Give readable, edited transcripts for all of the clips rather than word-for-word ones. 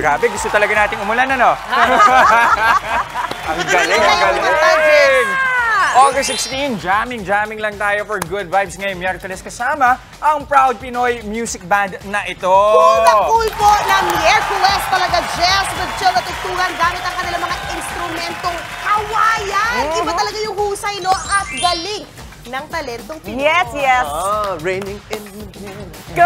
Grabe, gusto talaga nating umulan, ano? Ang galing, ang galing! August 16, jamming lang tayo for good vibes ngayong Miyerkules kasama ang Proud Pinoy Music Band na ito. Cool na cool po ng Miyerkules talaga, Jess. Chill na tugtugan gamit ang kanilang mga instrumentong kawayan. Iba talaga yung husay, no? At galing ng talentong Pinoy. Yes. Raining in Go!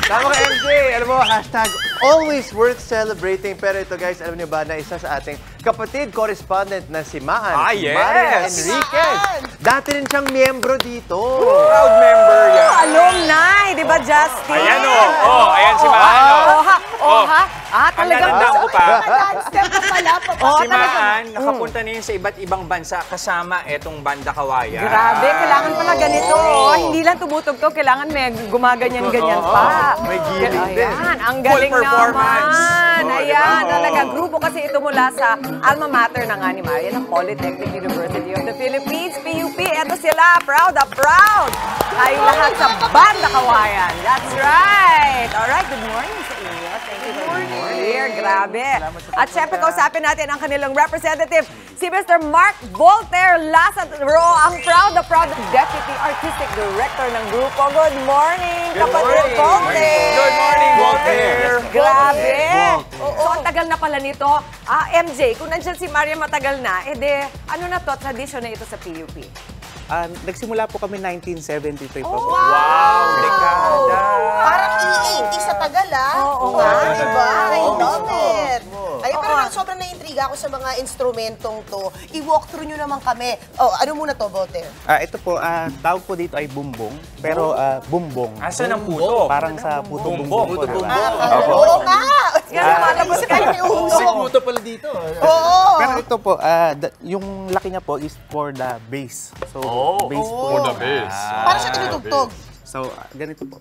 Tama ka, MJ. Alam mo, hashtag always worth celebrating. Pero ito guys, alam niyo ba na isa sa ating kapatid correspondent na si Maan. Si Maria Enriquez. Dati rin siyang miyembro dito. Proud member yan. Alumni, di ba, Justin? Ayan o. Ayan si Maan. Talagang Ang ko pa. Dance step na pala. Si Maan, nakapunta na yun sa iba't ibang bansa kasama etong Banda Kawayan. Grabe, kailangan pala ganito. Hindi lang tumutugtog, kailangan may gumaganyan-ganyan pa. May giling din. Ayan, ang galing Full performance. naman. Ayan, talaga. Grupo kasi ito mula sa alma mater ng ni Maria, ng Polytechnic University of the Philippines, PUP. Ito sila, proud na proud. Tayo lahat sa Banda Kawayan. That's right. Alright, good morning sa inyo. Thank you very much. Grabe. At syempre, kausapin natin ang kanilang representative, si Mr. Mark Voltaire Lazaro, ang proud na Deputy Artistic Director ng grupo. Good morning, kapatid Voltaire! Good morning, Voltaire! Grabe! So, ang tagal na pala nito. MJ, kung nandiyan si Maria matagal na, ano na to, tradisyon na ito sa PUP? Nagsimula po kami 1973 po. Wow! Dekada! Parang E80 sa tagal, Oo nga. nga. Diba? I love it. Ay, pero sobrang na-intriga ako sa mga instrumentong to. I-walk through nyo naman kami. Ano muna to, Voltaire? Ito po, tawag po dito ay bumbong, pero bumbong. Asan ang puto? Parang sa puto bumbong po, diba? Oo nga! Malabas ka yung uso. Sigmuto pala dito. Oo! Pero ito po, yung laki niya po is for the bass. So, bass po. For the bass. Para siya tinutugtog. So, ganito po.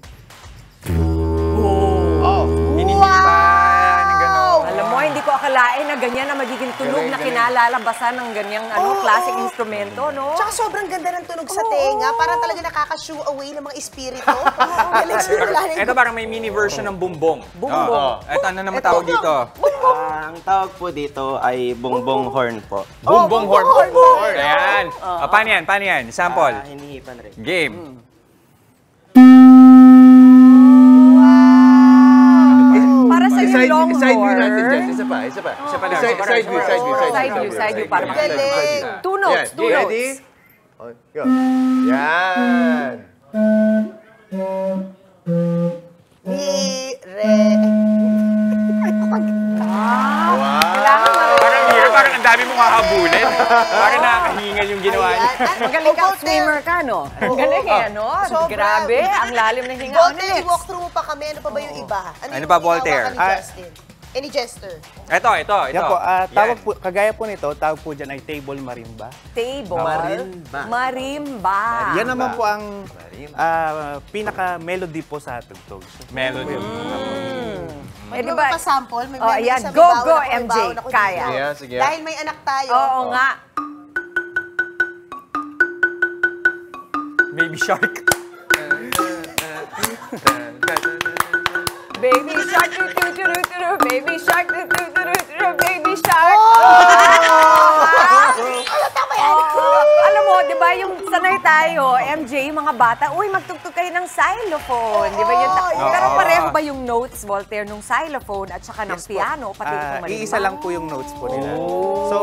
Hinihimpan, gano'n. Alam mo, hindi ko akalain na ganyan na magiging tunog na kinalalabasan ng ganyang classic instrumento, no? Tsaka sobrang ganda ng tunog sa tenga. Parang talaga nakaka-shoo away ng mga espiritu. Galing simula na Ito parang may mini version ng bumbong. Bumbong. Ito, ano naman tawag dito? Ang tawag po dito ay bongbong horn po. Bumbong horn. horn. Ayan. Paano yan? Paano yan? Sample. Hinihipan rin. Game. Para sa yung long Side view horn. natin, Jess. Isa pa. Side view. Para Galing. Two notes, two notes. Ready? Go. Yan. Mi, re. Parang ang dami mong hahabulin. Parang nakakahingal yung ginawa niya. Magaling ka, swimmer ka, no? Ang galing ano? Sobra. Grabe, ang lalim na hinga. Voltaire, i-walk through mo pa kami. Ano pa ba yung iba? Ano pa, Voltaire? Ni Justin? Any jester? Ito. Yan po, tawag po, kagaya po nito, tawag po dyan ay table marimba. Table. Marimba. Marimba. Yan naman po ang pinaka-melody po sa tugtog. Melody. May Eh, di ba- pa-sample? May Oh, melody ayan. sa Go, babaw go, na kung MJ. babaw na kung Kaya. dito. Sige. Dahil may anak tayo. Oo nga. Baby Shark. Baby shark, do-do-do-do-do, baby shark, do-do-do-do-do, baby shark. Alam mo, di ba yung sanay tayo, MJ, yung mga bata, uy, magtugtog kayo ng xylophone. Di ba yun? Pero pareho ba yung notes, Voltaire, nung xylophone at saka ng piano, pati itong marimba? Iisa lang po yung notes po nila. So,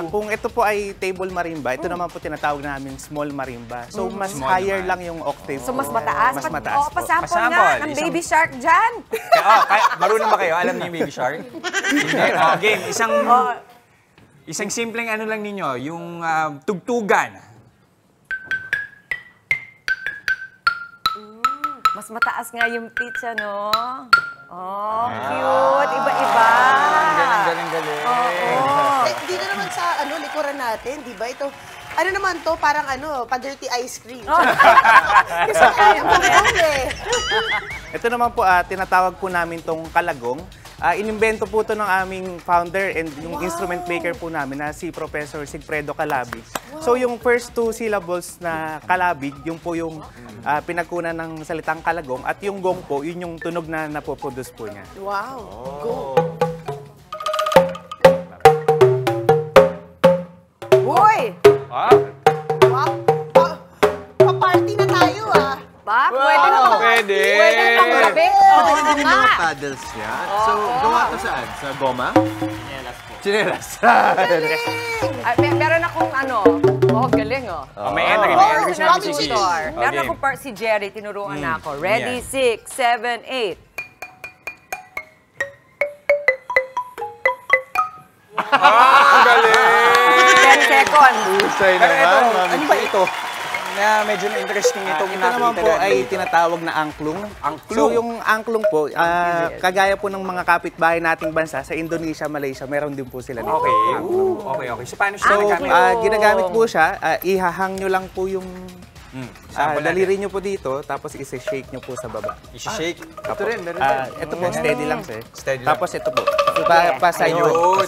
kung ito po ay table marimba, ito naman po tinatawag namin small marimba. So, mas higher lang yung octave. So, mas mataas? Mas mataas po. Pasample nga Pasample. ng baby shark dyan. Marunong ba kayo? Alam niyo yung Baby Shark? Hindi. Game. Isang simpleng ano lang ninyo, yung tugtugan. Mas mataas nga yung pitch, ano? Oh, cute. Iba-iba. Galing. Hindi na naman sa likuran natin, di ba? Ito, ano naman to? Parang pa-dirty ice cream. Kasi kaya ang eh. Ito naman po, tinatawag po namin tong kalagong. inimbento po ito ng aming founder and yung instrument maker po namin na si Professor Sigfredo Calabig. So yung first 2 syllables na kalabig, yung po yung pinagkunan ng salitang kalagong at yung gong po, yun yung tunog na napoproduce po niya. Wow. Go. Uy! Ah, Wow. Pa-party na tayo Ba? Pwede na ba? pwede. Pwede na pang gabi? Oo Yung nga. mga paddles niya. So, gawa to saan? Sa goma? Chinelas po. Ay, meron akong ano. Galing May entry, may entry Oh, sa Mami music. Tutor. Oh, Meron game. akong si Jerry, tinuruan na ako. Ready, Yeah. 6, 7, 8. Ang galing! 10 seconds. Husay Pero ito, naman, Mami ano ba ito? Na medyo na-interesting itong Ito naman nakita po natin ay dito. tinatawag na angklung. Angklung. So yung angklung po, kagaya po ng mga kapitbahay nating bansa, sa Indonesia, Malaysia, meron din po sila nito. Okay. Okay. So, paano siya So, nagamit? ginagamit po siya, ihahang nyo lang po yung Sample natin. daliri nyo po dito, tapos isi-shake nyo po sa baba. I-shake. Ito rin, meron Ito po, steady lang sir. Steady lang. Tapos ito po, pa-side Ayun. po.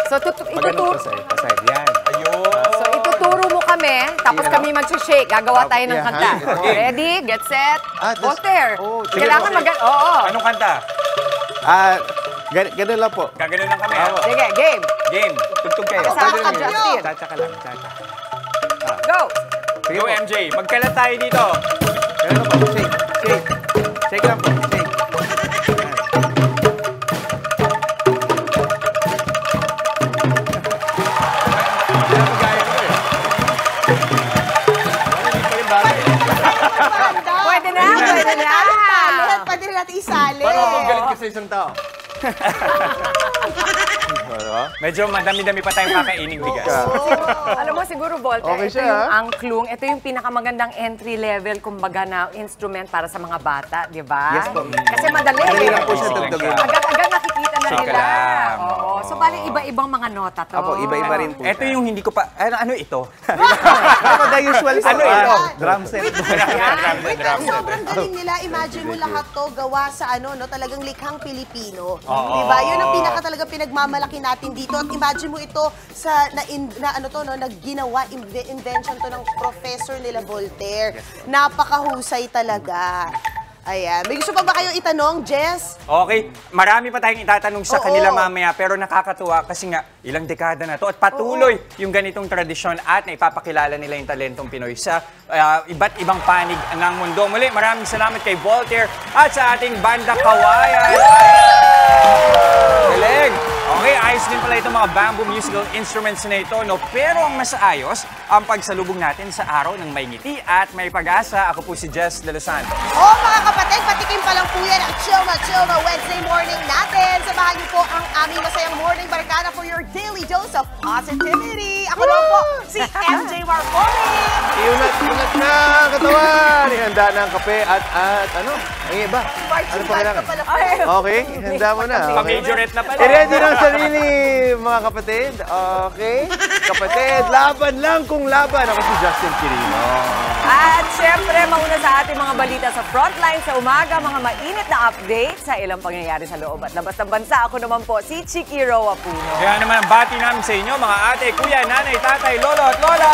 So, Magano po sa'yo, pa-side. Yan. Ayun. So, ituturo mo kami, tapos kami mag-shake. Gagawa tayo ng Yeah, kanta. okay. Ready, get set, tas- Voltaire. Oh, sige, Kailangan sige. Oo. Anong kanta? Ganun lang po. Gaganon lang kami. Sige, game. Game. Tugtog kayo. Kasama ka, Justin. Chacha ka lang, chacha. Go. Go, MJ. Magkalat tayo dito. Ganun lang po, shake, shake. Shake lang po, shake. Pwede na, pwede na. Lahat pwede rin natin isali. Paano magalit ka sa isang tao? Medyo madami-dami pa tayong kakainin bigas. Alam mo, siguro, Voltaire, Okay ito siya, yung ha? angklung. Ito yung pinakamagandang entry level, kumbaga, na instrument para sa mga bata, di ba? Yes po. Kasi madali. Madali lang po siya Oo. tugtugin. Agad-agad nakikita na Shake nila. lang. Oo. So, bali, iba-ibang mga nota to. Apo, iba-iba rin po. Ito yung hindi ko pa... Ano ito? Ano the usual Ano ito? Drum set. Wait, ang sobrang galing nila. Imagine mo lahat to gawa sa talagang likhang Pilipino. Diba? Yun ang talaga pinagmamalaki natin dito. At imagine mo ito sa ginawa, invention to ng professor nila Voltaire. Napakahusay talaga. Ayan. May gusto pa ba kayong itanong, Jess? Okay, marami pa tayong itatanong sa Oo. kanila mamaya, pero nakakatuwa kasi nga ilang dekada na to at patuloy yung ganitong tradisyon at naipapakilala nila yung talentong Pinoy sa iba't ibang panig ng mundo. Muli, maraming salamat kay Voltaire at sa ating banda Kawayan. Galing! Okay, ayos din pala itong mga bamboo musical instruments na ito, no? Pero ang mas ayos, ang pagsalubong natin sa araw ng may ngiti at may pag-asa. Ako po si Jess De Los Santos. Oh, mga kapatid, patikim pa lang po yan ang chill na Wednesday morning natin. Samahan niyo po ang aming masayang morning barkada for your daily dose of positivity. Ako naman po, si MJ Marconi. Iunat na ang katawan! Ihanda na ang kape at ano? Ang iba. Ano pa kailangan? Okay, handa mo na. Okay. Pa-majorette na pala. I-ready na ang sarili, mga kapatid. Okay? Kapatid, laban lang kung laban. Ako si Justin Quirino. At syempre, mauna sa ating mga balita sa frontline sa umaga, mga mainit na update sa ilang pangyayari sa loob at labas ng bansa. Ako naman po, si Chiki Roa Puno. Kaya naman ang bati namin sa inyo, mga ate, kuya, nanay, tatay, lolo at lola.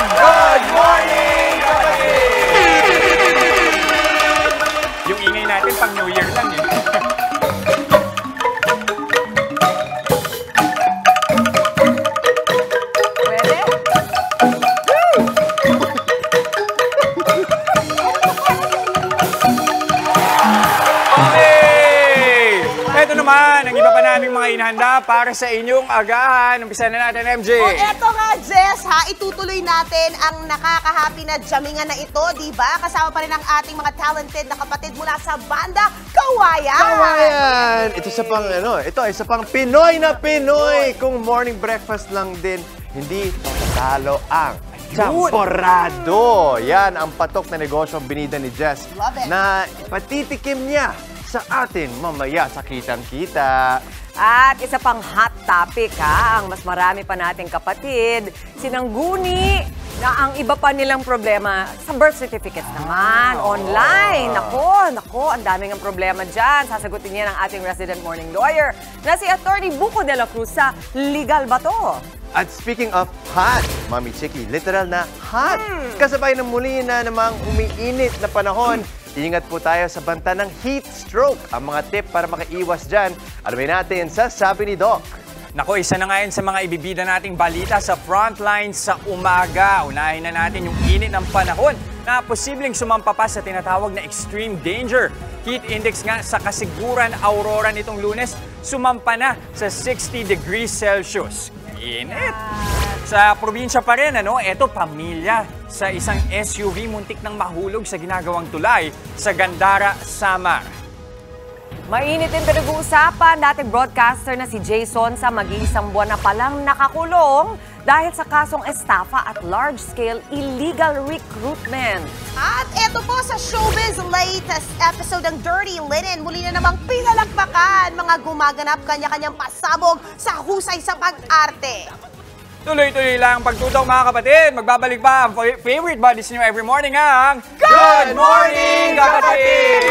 Good morning, kapatid! Yung ingay natin pang New Year lang eh. Pwede? Okay! Ito naman, ang iba pa naming mga inihanda para sa inyong agahan. Umpisa na natin, MJ. O eto nga, Jess, itutuloy natin ang nakaka-happy na jamingan na ito, di ba? Kasama pa rin ang ating mga talented na kapatid mula sa banda Kawayan. Kawayan! Ito sa pang, ito isa pang Pinoy na Pinoy. Kung morning breakfast lang din, hindi matatalo ang Champorado. Yan ang patok na negosyo binida ni Jess Love it. na patitikim niya sa atin mamaya sa kitang-kita. At isa pang hot topic ha, ang mas marami pa nating kapatid, sinangguni Na ang iba pa nilang problema sa birth certificates naman, online. Nako, ang daming ang problema dyan. Sasagutin niya ng ating resident morning lawyer na si Attorney Buko de la Cruz sa Legal ba to? At speaking of hot, Mami Chiki, literal na hot. Kasabay ng muli na namang umiinit na panahon, ingat po tayo sa banta ng heat stroke. Ang mga tip para makaiwas dyan, alamin natin sa Sabi ni Doc. Nako, isa na ngayon sa mga ibibida nating balita sa frontline sa umaga. Unahin na natin yung init ng panahon na posibleng sumampa pa sa tinatawag na extreme danger. Heat index nga sa kasiguran Aurora nitong Lunes, sumampa na sa 60 degrees Celsius. Init! Sa probinsya pa rin, eto pamilya sa isang SUV muntik nang mahulog sa ginagawang tulay sa Gandara, Samar. Mainit din pinag-uusapan, dating broadcaster na si Jason sa mag-iisang buwan na palang nakakulong dahil sa kasong estafa at large-scale illegal recruitment. At eto po sa Showbiz latest episode ng Dirty Linen, muli na namang pinalakpakan mga gumaganap kanya-kanyang pasabog sa husay sa pag-arte. Tuloy-tuloy lang ang pagtutok mga kapatid. Magbabalik pa ang favorite buddies niyo every morning ang Good Morning Kapatid!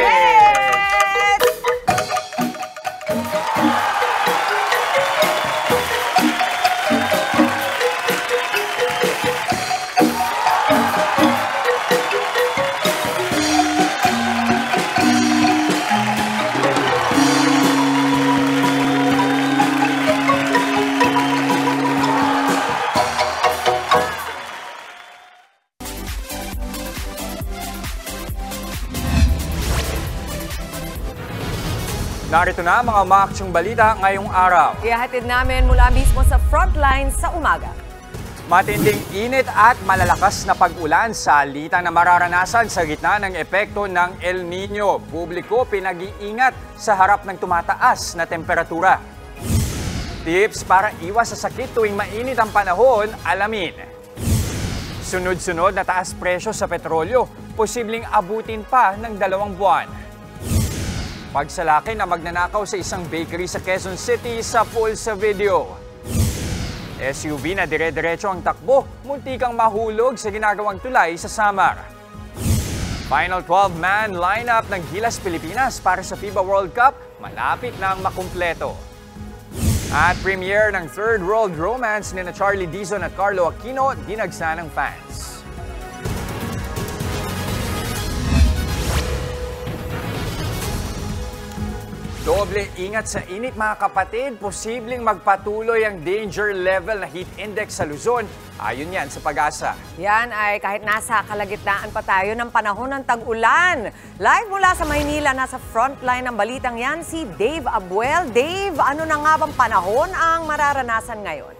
Narito na mga umaaksyong balita ngayong araw. Ihahatid namin mula mismo sa frontline sa umaga. Matinding init at malalakas na pag-ulan sa litan na mararanasan sa gitna ng epekto ng El Nino. Publiko pinag-iingat sa harap ng tumataas na temperatura. Tips para iwas sa sakit tuwing mainit ang panahon, alamin. Sunod-sunod na taas presyo sa petrolyo, posibleng abutin pa ng 2 buwan. Pagsalaki na magnanakaw sa isang bakery sa Quezon City sa full sa video. SUV na dire-diretso ang takbo, muntikang mahulog sa ginagawang tulay sa Samar. Final 12-man lineup ng Gilas Pilipinas para sa FIBA World Cup, malapit na ang makumpleto. At premiere ng Third World Romance ni Charlie Dizon at Carlo Aquino, dinagsa ng fans. Doble ingat sa init mga kapatid, posibleng magpatuloy ang danger level na heat index sa Luzon. Ayon yan sa Pag-asa. Yan ay kahit nasa kalagitnaan pa tayo ng panahon ng tag-ulan. Live mula sa Maynila, nasa frontline ng balitang yan si Dave Abuel. Dave, ano na nga bang panahon ang mararanasan ngayon?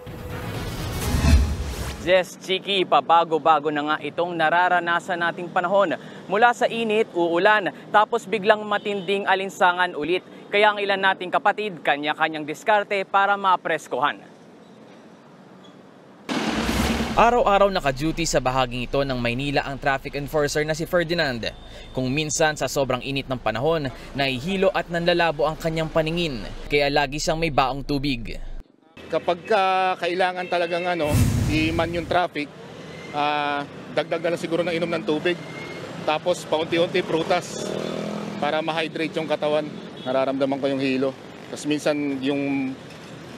Yes, Chiki, pabago-bago na nga itong nararanasan nating panahon. Mula sa init, uulan, tapos biglang matinding alinsangan ulit. Kaya ang ilan nating kapatid, kanya-kanyang diskarte para mapreskohan. Araw-araw naka-duty sa bahaging ito ng Maynila ang traffic enforcer na si Ferdinand. Kung minsan sa sobrang init ng panahon, nahihilo at nanlalabo ang kanyang paningin. Kaya lagi siyang may baong tubig. Kapag kailangan talagang i-man yung traffic, dagdag na lang siguro ng inom ng tubig. Tapos paunti-unti prutas para ma-hydrate yung katawan. Nararamdaman ko yung hilo. Tapos minsan yung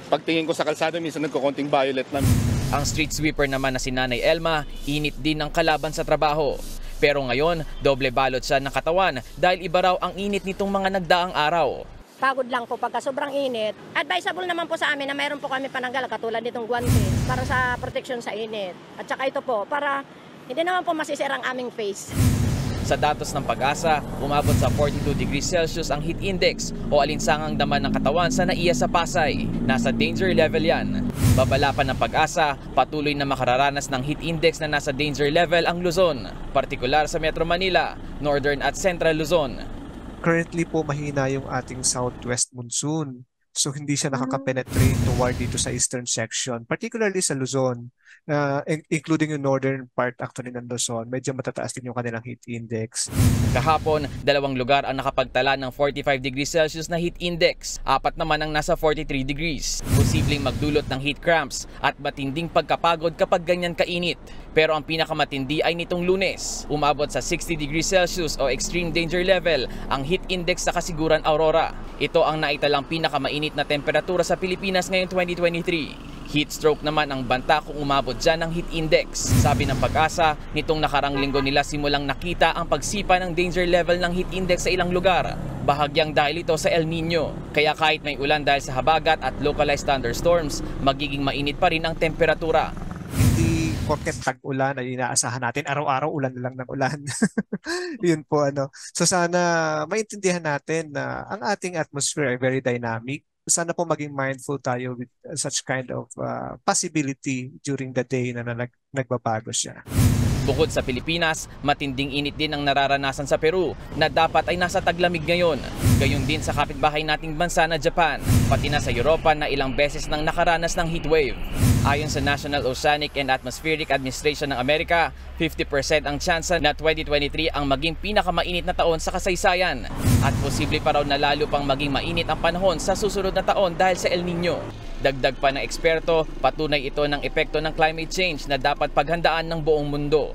pagtingin ko sa kalsada, minsan nagkukonting violet na. Ang street sweeper naman na si Nanay Elma, init din ang kalaban sa trabaho. Pero ngayon, doble balot siya ng katawan dahil iba raw ang init nitong mga nagdaang araw. Pagod lang po pagka sobrang init. Advisable naman po sa amin na mayroon po kami pananggal katulad nitong guwantes para sa protection sa init. At saka ito po para hindi naman po masisira ang aming face. Sa datos ng Pag-asa, umabot sa 42 degrees Celsius ang heat index o alinsangang dama ng katawan sa NAIA sa Pasay. Nasa danger level yan. Babala pa ng Pag-asa, patuloy na makararanas ng heat index na nasa danger level ang Luzon, partikular sa Metro Manila, Northern at Central Luzon. Currently po mahina yung ating southwest monsoon. So hindi siya nakaka-penetrate toward dito sa eastern section, particularly sa Luzon, including yung northern part actually ng Luzon. Medyo matataas din yung kanilang heat index. Kahapon, 2 lugar ang nakapagtala ng 45 degrees Celsius na heat index. 4 naman ang nasa 43 degrees. Posibleng magdulot ng heat cramps at matinding pagkapagod kapag ganyan kainit. Pero ang pinakamatindi ay nitong Lunes. Umabot sa 60 degrees Celsius o extreme danger level ang heat index sa Kasiguran, Aurora. Ito ang naitalang pinakamainit na temperatura sa Pilipinas ngayong 2023. Heat stroke naman ang banta kung umabot dyan ng heat index. Sabi ng Pag-asa, nitong nakarang linggo nila simulang nakita ang pagsipa ng danger level ng heat index sa ilang lugar. Bahagyang dahil ito sa El Nino. Kaya kahit may ulan dahil sa habagat at localized thunderstorms, magiging mainit pa rin ang temperatura. Hindi porket tag-ulan ay inaasahan natin araw-araw ulan na lang ng ulan. Yun po ano. So sana maintindihan natin na ang ating atmosphere ay very dynamic. Sana po maging mindful tayo with such kind of possibility during the day na nagbabago siya. Bukod sa Pilipinas, matinding init din ang nararanasan sa Peru na dapat ay nasa taglamig ngayon. Gayon din sa kapitbahay nating bansa na Japan, pati na sa Europa na ilang beses nang nakaranas ng heatwave. Ayon sa National Oceanic and Atmospheric Administration ng Amerika, 50% ang tsansa na 2023 ang maging pinakamainit na taon sa kasaysayan. At posible pa raw na lalo pang maging mainit ang panahon sa susunod na taon dahil sa El Nino. Dagdag pa ng eksperto, patunay ito ng epekto ng climate change na dapat paghandaan ng buong mundo.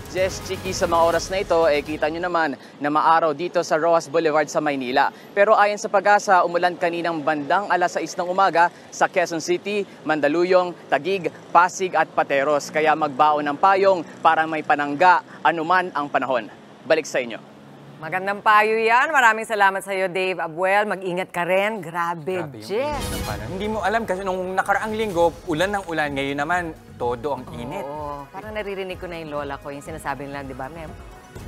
Jess, Chiki, sa mga oras na ito, kita nyo naman na maaraw dito sa Rojas Boulevard sa Maynila. Pero ayon sa Pag-asa, umulan kaninang bandang alas 6 ng umaga sa Quezon City, Mandaluyong, Taguig, Pasig at Pateros. Kaya magbaon ng payong para may panangga anuman ang panahon. Balik sa inyo. Magandang payo yan. Maraming salamat sa iyo, Dave Abuel. Mag-ingat ka rin. Grabe Jess. Hindi mo alam kasi nung nakaraang linggo, ulan ng ulan. Ngayon naman, todo ang init. Oo. Parang naririnig ko na yung lola ko. Yung sinasabi nila, di ba, ma'am?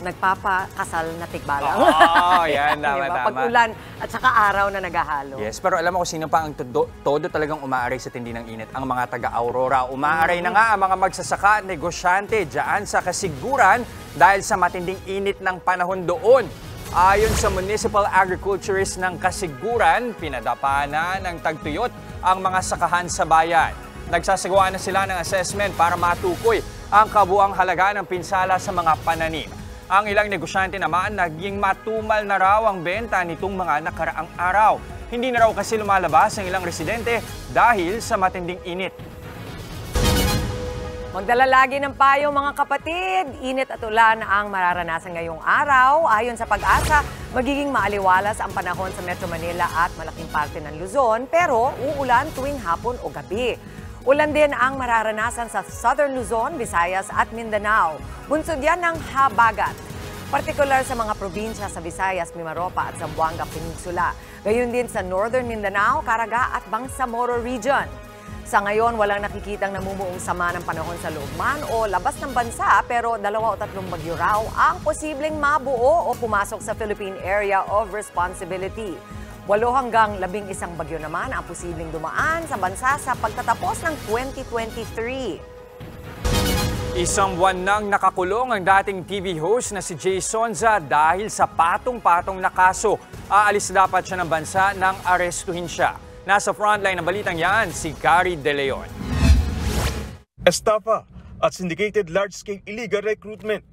Nagpapakasal na tikbalang. Oo, yan. Tama, diba? tama. Pag-ulan at saka araw na naghahalo. Yes, pero alam mo kung sino pa ang todo talagang umaaray sa tindi ng init. Ang mga taga-Aurora. Umaaray na nga ang mga magsasaka at negosyante dyan sa Kasiguran dahil sa matinding init ng panahon doon. Ayon sa Municipal Agriculturist ng Kasiguran, pinadapa na ng tagtuyot ang mga sakahan sa bayan. Nagsasagawa na sila ng assessment para matukoy ang kabuang halaga ng pinsala sa mga pananim. Ang ilang negosyante naman, naging matumal na raw ang benta nitong mga nakaraang araw. Hindi na raw kasi lumalabas ang ilang residente dahil sa matinding init. Magdala lagi ng payo mga kapatid. Init at ulan ang mararanasan ngayong araw. Ayon sa Pag-asa, magiging maaliwalas ang panahon sa Metro Manila at malaking parte ng Luzon, pero uulan tuwing hapon o gabi. Ulan din ang mararanasan sa Southern Luzon, Visayas at Mindanao. Bunsod yan ng habagat. Partikular sa mga probinsya sa Visayas, Mimaropa at Zamboanga Peninsula. Gayon din sa Northern Mindanao, Caraga at Bangsamoro Region. Sa ngayon, walang nakikitang namumuong sama ng panahon sa loob man o labas ng bansa, pero 2 o 3 bagyo raw ang posibleng mabuo o pumasok sa Philippine Area of Responsibility. 8 hanggang 11 bagyo naman ang posibleng dumaan sa bansa sa pagtatapos ng 2023. Isang buwan nang nakakulong ang dating TV host na si Jay Sonza dahil sa patong-patong na kaso. Aalis dapat siya ng bansa nang arestuhin siya. Nasa frontline ng balitang yan, si Gary De Leon. Estafa at syndicated large-scale illegal recruitment.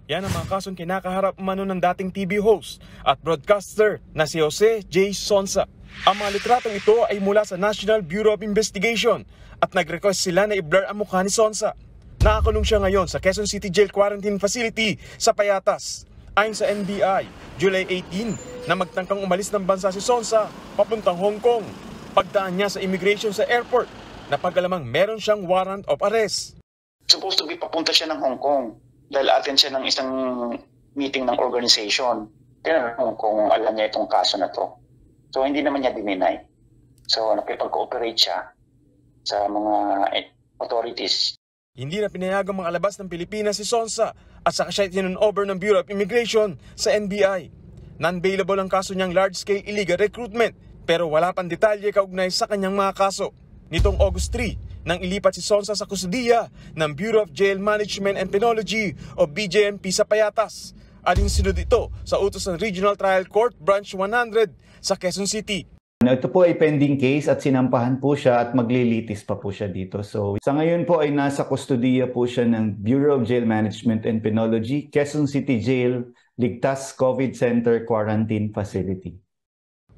Yan ang mga kasong kinakaharap umano ng dating TV host at broadcaster na si Jose J. Sonza. Ang mga litratong ito ay mula sa National Bureau of Investigation at nag-request sila na i-blur ang mukha ni Sonza. Nakakulong siya ngayon sa Quezon City Jail Quarantine Facility sa Payatas. Ayon sa NBI, July 18 na magtangkang umalis ng bansa si Sonza papuntang Hong Kong. Pagdaan niya sa immigration sa airport na pag-alamang meron siyang warrant of arrest. Supposed to be papunta siya ng Hong Kong dahil attend siya ng isang meeting ng organization. Tinanong kung alam niya itong kaso na to. So hindi naman niya dininay. So nakipag-cooperate siya sa mga authorities. Hindi na pinayagang mga alabas ng Pilipinas si Sonza at saka siya tinun-over ng Bureau of Immigration sa NBI. Non-bailable ang kaso niyang large-scale illegal recruitment pero wala pang detalye kaugnay sa kanyang mga kaso. Nitong August 3, nang ilipat si Sonza sa kustudiya ng Bureau of Jail Management and Penology o BJMP sa Payatas. Alinsunod ito sa utos ng Regional Trial Court Branch 100 sa Quezon City. Ito po ay pending case at sinampahan po siya at maglilitis pa po siya dito. So sa ngayon po ay nasa kustudiya po siya ng Bureau of Jail Management and Penology, Quezon City Jail, Ligtas COVID Center Quarantine Facility.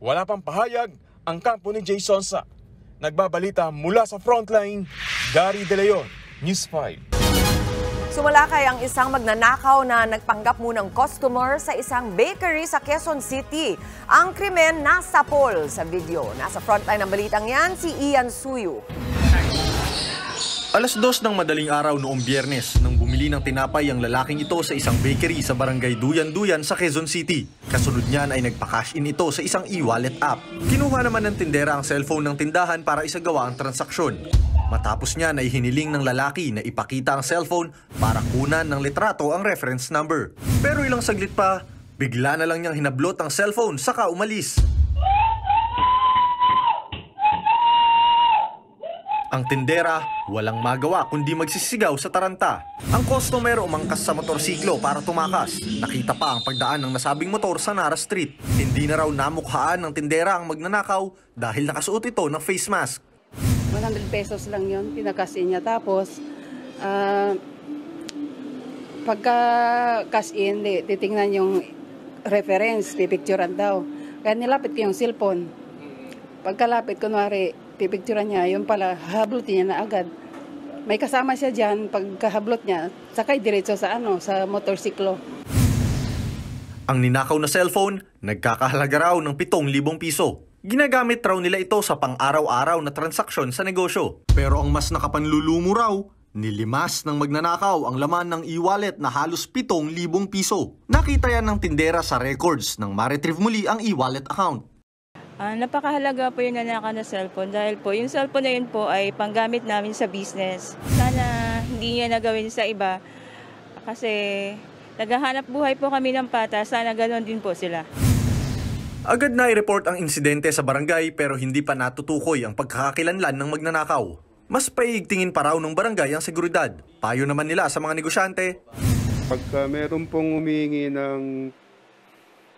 Wala pang pahayag ang kampo ni Jay Sonza. Nagbabalita mula sa Frontline, Gary De Leon, News 5. Sumalakay ang isang magnanakaw na nagpanggap munang customer sa isang bakery sa Quezon City. Ang krimen nasa poll sa video. Nasa frontline ng balitang yan, si Ian Suyu. Alas 2 ng madaling araw noong Biyernes nang bumili ng tinapay ang lalaking ito sa isang bakery sa barangay Duyan-Duyan sa Quezon City. Kasunod niyan ay nagpa-cash in ito sa isang e-wallet app. Kinuha naman ng tindera ang cellphone ng tindahan para isagawa ang transaksyon. Matapos niyan ay hiniling ng lalaki na ipakita ang cellphone para kunan ng litrato ang reference number. Pero ilang saglit pa, bigla na lang niyang hinablot ang cellphone saka umalis. Ang tindera, walang magawa kundi magsisigaw sa taranta. Ang customer umangkas sa motorsiklo para tumakas. Nakita pa ang pagdaan ng nasabing motor sa Nara Street. Hindi na raw namukhaan ng tindera ang magnanakaw dahil nakasuot ito ng face mask. 100 pesos lang yun, pinakasin niya. Tapos, pagka cash in, titingnan yung reference, pipicturean daw. Kaya nilapit ko yung cellphone. Pagkalapit, kunwari, pipicturean niya, yun pala, hablutin niya na agad. May kasama siya dyan, pagkahablot niya, sakay diretso sa motorsiklo. Ang ninakaw na cellphone, nagkakahalaga raw ng 7,000 piso. Ginagamit raw nila ito sa pang-araw-araw na transaksyon sa negosyo. Pero ang mas nakapanlulumo raw, nilimas ng magnanakaw ang laman ng e-wallet na halos 7,000 piso. Nakita yan ng tindera sa records nang ma-retrieve muli ang e-wallet account. Napakahalaga po yung nanakaw na cellphone dahil po yung cellphone na yun po ay panggamit namin sa business. Sana hindi niya nagawin sa iba kasi naghahanap buhay po kami ng pata, sana ganoon din po sila. Agad na i-report ang insidente sa barangay pero hindi pa natutukoy ang pagkakakilanlan ng magnanakaw. Mas paigtingin pa raw ng barangay ang seguridad. Payo naman nila sa mga negosyante. Pagka meron pong humihingi ng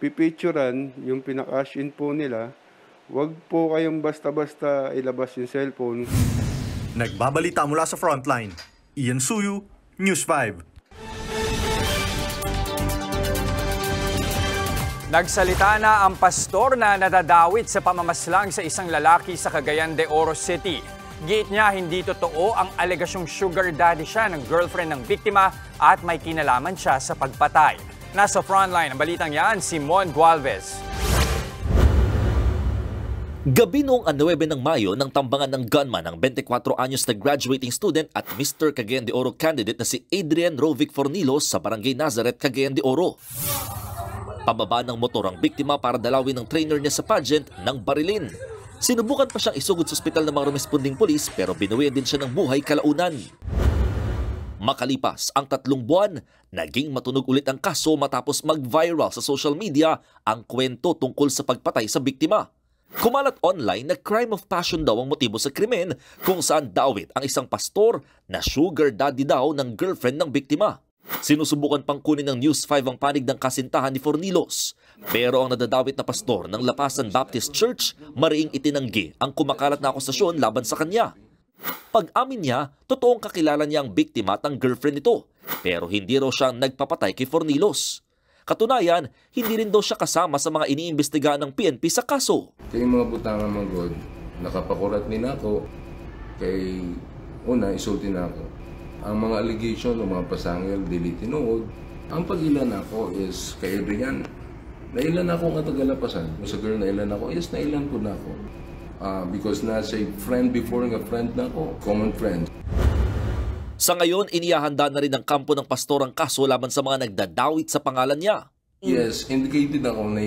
pipicturan, yung pinakash in po nila, wag po kayong basta-basta ilabas yung cellphone. Nagbabalita mula sa Frontline, Ian Suyu, News 5. Nagsalita na ang pastor na nadadawit sa pamamaslang sa isang lalaki sa Cagayan de Oro City. Giit niya hindi totoo ang alegasyong sugar daddy siya ng girlfriend ng biktima at may kinalaman siya sa pagpatay. Nasa Frontline ang balitang yan, Simon Gualvez. Gabi noong 9 ng Mayo nang tambangan ng gunman ang 24 anyos na graduating student at Mr. Cagayan de Oro candidate na si Adrian Rovic Fornilos sa Barangay Nazareth, Cagayan de Oro. Pababa ng motor ang biktima para dalawin ng trainer niya sa pageant ng barilin. Sinubukan pa siyang isugod sa ospital ng mga rumesponding polis pero binuwi din siya ng buhay kalaunan. Makalipas ang 3 buwan, naging matunog ulit ang kaso matapos mag-viral sa social media ang kwento tungkol sa pagpatay sa biktima. Kumalat online na crime of passion daw ang motibo sa krimen kung saan dawit ang isang pastor na sugar daddy daw ng girlfriend ng biktima. Sinusubukan pang kunin ng News 5 ang panig ng kasintahan ni Fornilos. Pero ang nadadawit na pastor ng Lapasan Baptist Church mariing itinanggi ang kumakalat na akusasyon laban sa kanya. Pag-amin niya, totoong kakilala niya ang biktima at ang girlfriend nito. Pero hindi raw siya nagpapatay kay Fornilos. Katunayan, hindi rin daw siya kasama sa mga iniimbestigahan ng PNP sa kaso. Kaya mga butangan mga God, nakapakurat din ako kay una isulti na ako. Ang mga allegation ng mga pasangil, dili tinuod. Ang pag-ilan ako is kay Adrian. Nailan ako nga tagalapasan. Kung sa girl nailan ako, yes, nailan ko na ako. Because na say friend before nga friend na ako, common friend. Sa ngayon, inihahanda na rin ng kampo ng pastor ang kaso laban sa mga nagdadawit sa pangalan niya. Yes, indicated ako na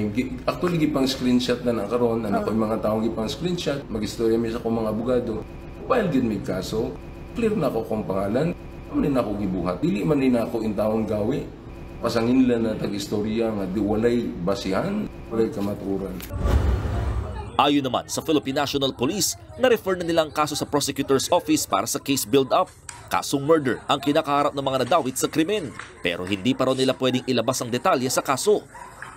actually gipang screenshot na nakaroon. Ako yung mga taong gipang screenshot. Mag-istorya mi sa akong mga abogado. While gid may kaso, clear na ako kung pangalan. Hindi na ako gibuhat. Dili man din ako intawong gawi. Pasangin nila na tag-istorya nga di walay basihan, walay kamaturan. Ayon naman sa Philippine National Police, na-refer na nila ang kaso sa prosecutor's office para sa case build-up. Kasong murder ang kinakaharap ng mga nadawit sa krimen. Pero hindi pa raw nila pwedeng ilabas ang detalye sa kaso.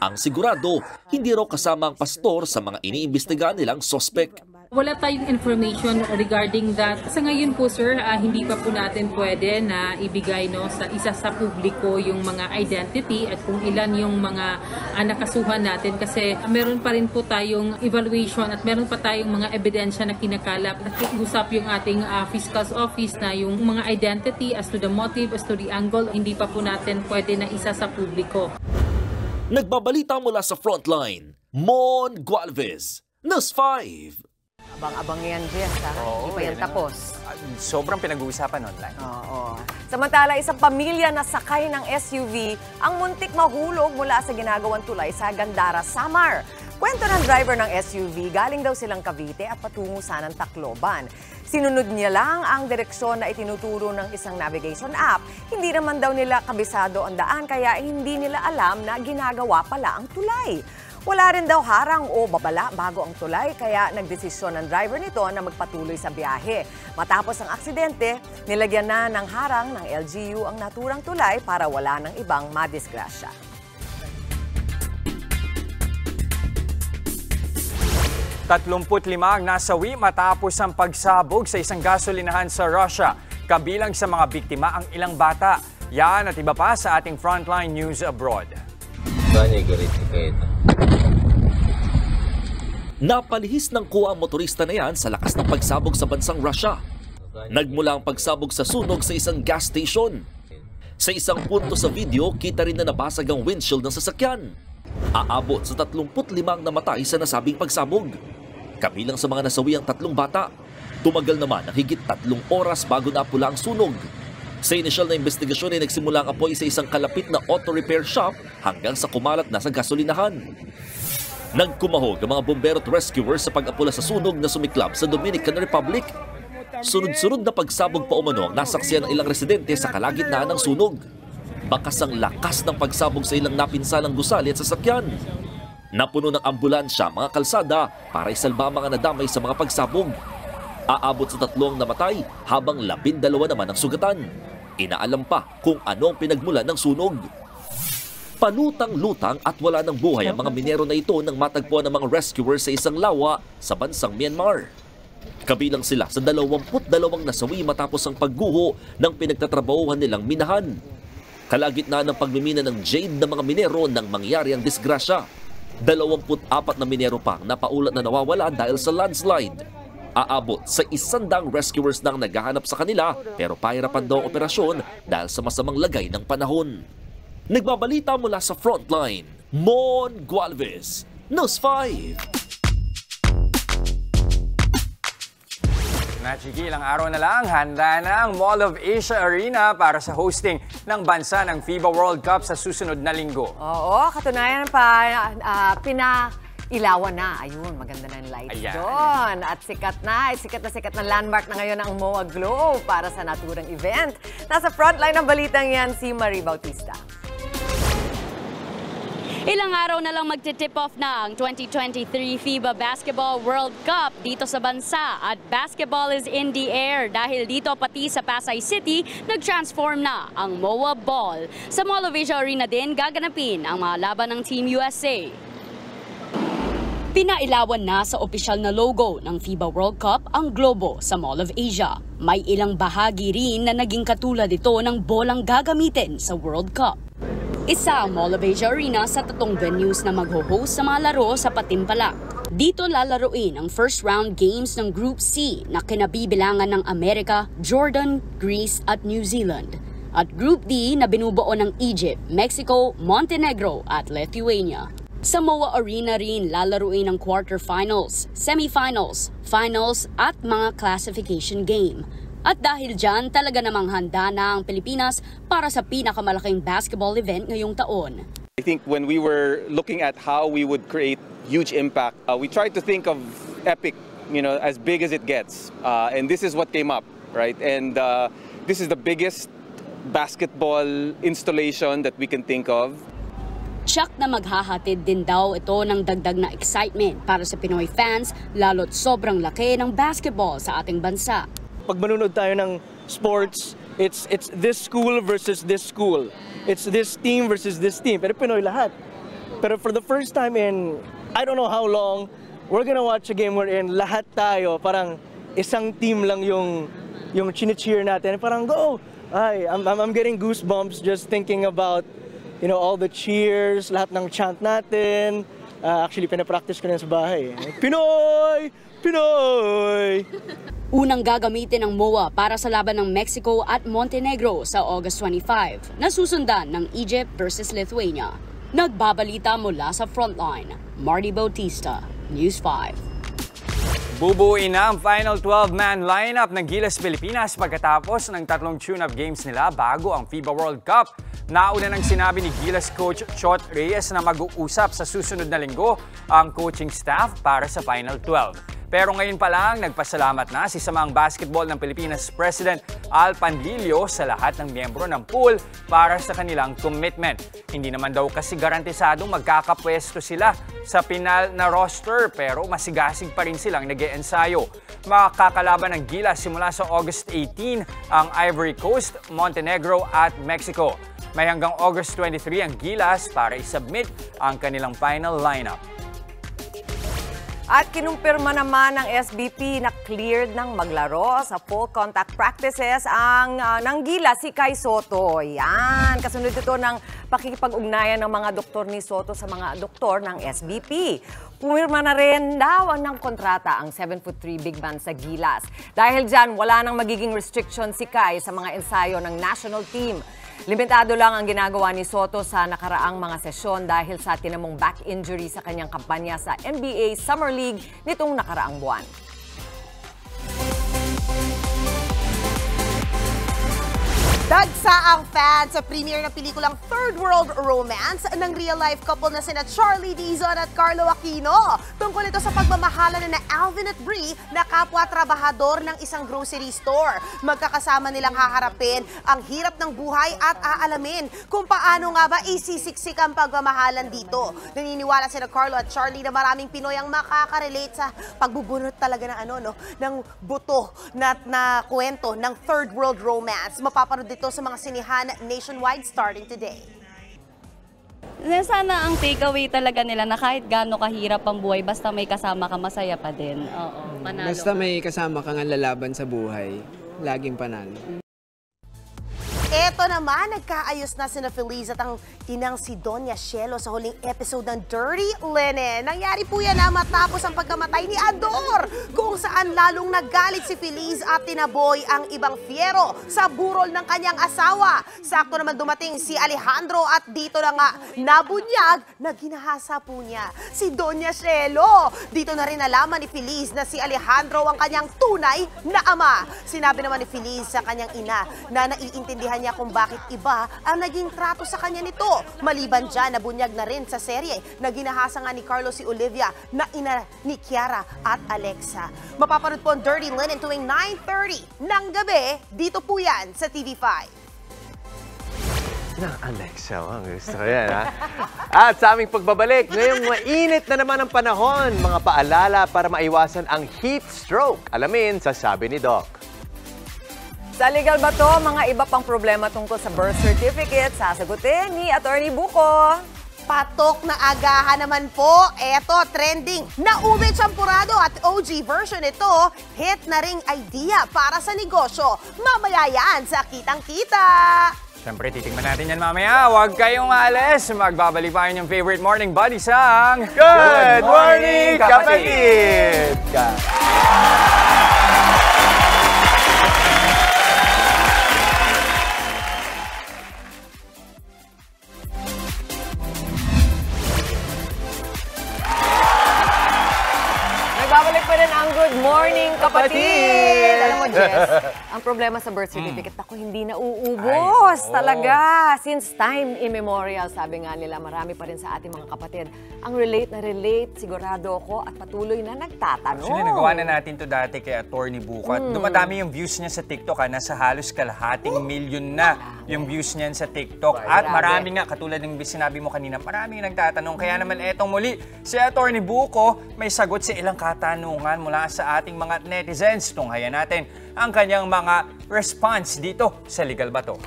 Ang sigurado, hindi raw kasama ang pastor sa mga iniimbestigahan nilang sospek. Wala tayong information regarding that. Sa ngayon po sir, hindi pa po natin pwede na ibigay sa isa sa publiko yung mga identity at kung ilan yung mga nakasuhan natin kasi meron pa rin po tayong evaluation at meron pa tayong mga ebidensya na kinakalap. Nakiusap yung ating fiscal's office na yung mga identity as to the motive, as to the angle, hindi pa po natin pwede na isa sa publiko. Nagbabalita mula sa Frontline, Mon Gualvez, News 5. Abang-abang yan, Jess, ha? Hindi pa yan tapos. Sobrang pinag-uusapan online. Oo. Samantala, isang pamilya na sakay ng SUV ang muntik mahulog mula sa ginagawang tulay sa Gandara, Samar. Kwento ng driver ng SUV, galing daw silang Cavite at patungo sanang Tacloban. Sinunod niya lang ang direksyon na itinuturo ng isang navigation app. Hindi naman daw nila kabisado ang daan kaya hindi nila alam na ginagawa pala ang tulay. Wala rin daw harang o babala bago ang tulay kaya nagdesisyon ng driver nito na magpatuloy sa biyahe. Matapos ang aksidente, nilagyan na ng harang ng LGU ang naturang tulay para wala ng ibang madisgrasya. Tatlumpu't-lima ang nasawi matapos ang pagsabog sa isang gasolinahan sa Russia. Kabilang sa mga biktima ang ilang bata. Yan at iba pa sa ating Frontline News Abroad. Napalihis ng kuwa ang motorista na yan sa lakas ng pagsabog sa bansang Russia. Nagmula ang pagsabog sa sunog sa isang gas station. Sa isang punto sa video, kita rin na nabasag ang windshield ng sasakyan. Aabot sa 35 ang namatay sa nasabing pagsabog. Kabilang sa mga nasawi ang 3 bata. Tumagal naman ang higit 3 oras bago napula ang sunog. Sa inisyal na investigasyon ay nagsimula ang apoy sa isang kalapit na auto repair shop hanggang sa kumalat na sa gasolinahan. Nagkumahog ang mga bombero at rescuers sa pag-apula sa sunog na sumiklab sa Dominican Republic. Sunod-sunod na pagsabog pa umano ang nasaksiyan ng ilang residente sa kalagitnaan ng sunog. Bakas ang lakas ng pagsabog sa ilang napinsalang gusali at sasakyan. Napuno ng ambulansya mga kalsada para isalba ang mga nadamay sa mga pagsabog. Aabot sa 3 ang namatay habang 12 naman ang sugatan. Inaalam pa kung ano ang pinagmulan ng sunog. Palutang-lutang at wala ng buhay ang mga minero na ito nang matagpuan ng mga rescuers sa isang lawa sa bansang Myanmar. Kabilang sila sa 22 nasawi matapos ang pagguho ng pinagtatrabahuhan nilang minahan. Kalagitnaan ng pagmimina ng jade ng mga minero nang mangyari ang disgrasya. 24 na minero pang napaulat na nawawala dahil sa landslide. Aabot sa 100 rescuers nang naghahanap sa kanila pero pahirapan daw ang operasyon dahil sa masamang lagay ng panahon. Nagbabalita mula sa Frontline, Mon Gualvez, News 5. Nachiki, ilang araw na lang, handa na ang Mall of Asia Arena para sa hosting ng bansa ng FIBA World Cup sa susunod na linggo. Oo, katunayan pa, pinailawan na. Ayun, maganda na yung lights doon. At sikat na landmark na ngayon ang MOA Globe para sa naturang event. Nasa frontline ng balitang yan si Marie Bautista. Ilang araw na lang magti-tip off na ang 2023 FIBA Basketball World Cup dito sa bansa at basketball is in the air dahil dito pati sa Pasay City nag-transform na ang MOA Ball. Sa Mall of Asia Arena din gaganapin ang mga laban ng Team USA. Pinailawan na sa opisyal na logo ng FIBA World Cup ang globo sa Mall of Asia. May ilang bahagi rin na naging katulad ito ng bolang gagamitin sa World Cup. Isa ang Mall of Asia Arena sa 3 venues na magho-host sa mga laro sa Patimpalak. Dito lalaruin ang first round games ng Group C na kinabibilangan ng Amerika, Jordan, Greece at New Zealand. At Group D na binubuo ng Egypt, Mexico, Montenegro at Lithuania. Sa MOA Arena rin lalaruin ang quarterfinals, semifinals, finals at mga classification game. At dahil dyan, talaga namang handa na ang Pilipinas para sa pinakamalaking basketball event ngayong taon. I think when we were looking at how we would create huge impact, we tried to think of epic, as big as it gets. And this is what came up, right? And this is the biggest basketball installation that we can think of. Tsak na maghahatid din daw ito ng dagdag na excitement para sa Pinoy fans, lalo't sobrang laki ng basketball sa ating bansa. Pag manunod tayo ng sports, it's this school versus this school. It's this team versus this team. Pero Pinoy lahat. Pero for the first time in, I don't know how long, we're gonna watch a game wherein lahat tayo, parang isang team lang yung chine-cheer natin. Parang go! Ay, I'm getting goosebumps just thinking about, you know, all the cheers, lahat ng chant natin. Actually, pinapractice ko na sa bahay. Pinoy! Pinoy! Unang gagamitin ng MOA para sa laban ng Mexico at Montenegro sa August 25, na susundan ng Egypt versus Lithuania. Nagbabalita mula sa Frontline, Marty Bautista, News 5. Bubuuin na ang final 12-man lineup ng Gilas Pilipinas pagkatapos ng 3 tune-up games nila bago ang FIBA World Cup. Nauna nang sinabi ni Gilas coach Chot Reyes na mag-uusap sa susunod na linggo ang coaching staff para sa final 12. Pero ngayon pa lang, nagpasalamat na si Samaang Basketball ng Pilipinas President Al Panlilio sa lahat ng miyembro ng pool para sa kanilang commitment. Hindi naman daw kasi garantisadong magkakapwesto sila sa final na roster pero masigasig pa rin silang nag-e-ensayo. Makakalaban ng Gilas simula sa August 18 ang Ivory Coast, Montenegro at Mexico. May hanggang August 23 ang Gilas para isubmit ang kanilang final lineup. At kinumpirma naman ng SBP na cleared ng maglaro sa full contact practices ang ng Gilas si Kai Soto. Yan, kasunod ito ng pakikipag-ugnayan ng mga doktor ni Soto sa mga doktor ng SBP. Pumirma na rin daw ng kontrata ang 7'3" big man sa Gilas. Dahil dyan, wala nang magiging restriction si Kai sa mga ensayo ng national team. Limitado lang ang ginagawa ni Soto sa nakaraang mga sesyon dahil sa tinamong back injury sa kanyang kampanya sa NBA Summer League nitong nakaraang buwan. Dagsa ang fans sa premiere ng pelikulang Third World Romance ng real-life couple na sina Charlie Dizon at Carlo Aquino. Tungkol ito sa pagmamahalan na Alvin at Brie na kapwa-trabahador ng isang grocery store. Magkakasama nilang haharapin ang hirap ng buhay at aalamin kung paano nga ba isisiksik ang pagmamahalan dito. Naniniwala sina Carlo at Charlie na maraming Pinoy ang makaka-relate sa pagbubunot talaga ng ng buto na kwento ng Third World Romance. Mapapanood dito sa mga sinihan nationwide starting today. Sana ang takeaway talaga nila na kahit gaano kahirap ang buhay, basta may kasama ka, masaya pa din. Oo, panalo. Basta may kasama kang lalaban sa buhay, laging panalo. Eto naman, nagkaayos na sina Feliz at ang inang si Doña Cielo sa huling episode ng Dirty Linen. Nangyari po yan na matapos ang pagkamatay ni Ador, kung saan lalong naggalit si Feliz at tinaboy ang ibang fiero sa burol ng kanyang asawa. Sakto naman dumating si Alejandro at dito na nga nabunyag na ginahasa po niya si Doña Cielo. Dito na rin nalaman ni Feliz na si Alejandro ang kanyang tunay na ama. Sinabi naman ni Feliz sa kanyang ina na naiintindihan niya kung bakit iba ang naging trato sa kanya nito. Maliban dyan, nabunyag na rin sa serye na ginahasa nga ni Carlos si Olivia na ina ni Kiara at Alexa. Mapapanood po ang Dirty Linen tuwing 9:30 ng gabi. Dito po yan sa TV5. Alexa, ang gusto ko yan, ha? At sa aming pagbabalik, ngayong mainit na naman ang panahon, mga paalala para maiwasan ang heat stroke. Alamin sa Sabi ni Doc. Sa Legal Bato, mga iba pang problema tungkol sa birth certificate, sasagutin ni Attorney Buko. Patok na agahan naman po. Eto, trending na ube champurado at OG version ito, hit na ring idea para sa negosyo. Mamaya yan sa Kitang-Kita. Siyempre, titignan natin yan mamaya. Huwag kayong maalis. Magbabalik pa yung favorite morning buddy sang Good Morning, Kapatid! Nagbabalik pa rin ang Good Morning, Kapatid! Alam mo, Jess, ang problema sa birth certificate, ako hindi nauubos talaga. Since time immemorial, sabi nga nila, marami pa rin sa ating mga kapatid ang relate na relate, sigurado ako, at patuloy na nagtatanong. Actually, nagawa na natin to dati kay Attorney Buko. At dumadami yung views niya sa TikTok. Nasa halos kalahating milyon na yung views niyan sa TikTok. At marami nga, katulad ng sinabi mo kanina, maraming nagtatanong. Kaya naman etong muli, si Attorney Buko may sagot sa ilang katanungan mula sa ating mga netizens. Tunghayan natin ang kanyang mga response dito sa Legal Bato.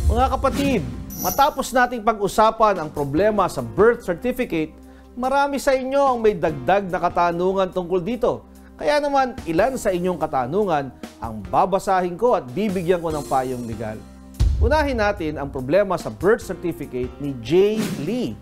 Mga kapatid, matapos nating pag-usapan ang problema sa birth certificate, Marami sa inyo ang may dagdag na katanungan tungkol dito. Kaya naman, ilan sa inyong katanungan ang babasahin ko at bibigyan ko ng payong legal. Unahin natin ang problema sa birth certificate ni Jay Lee.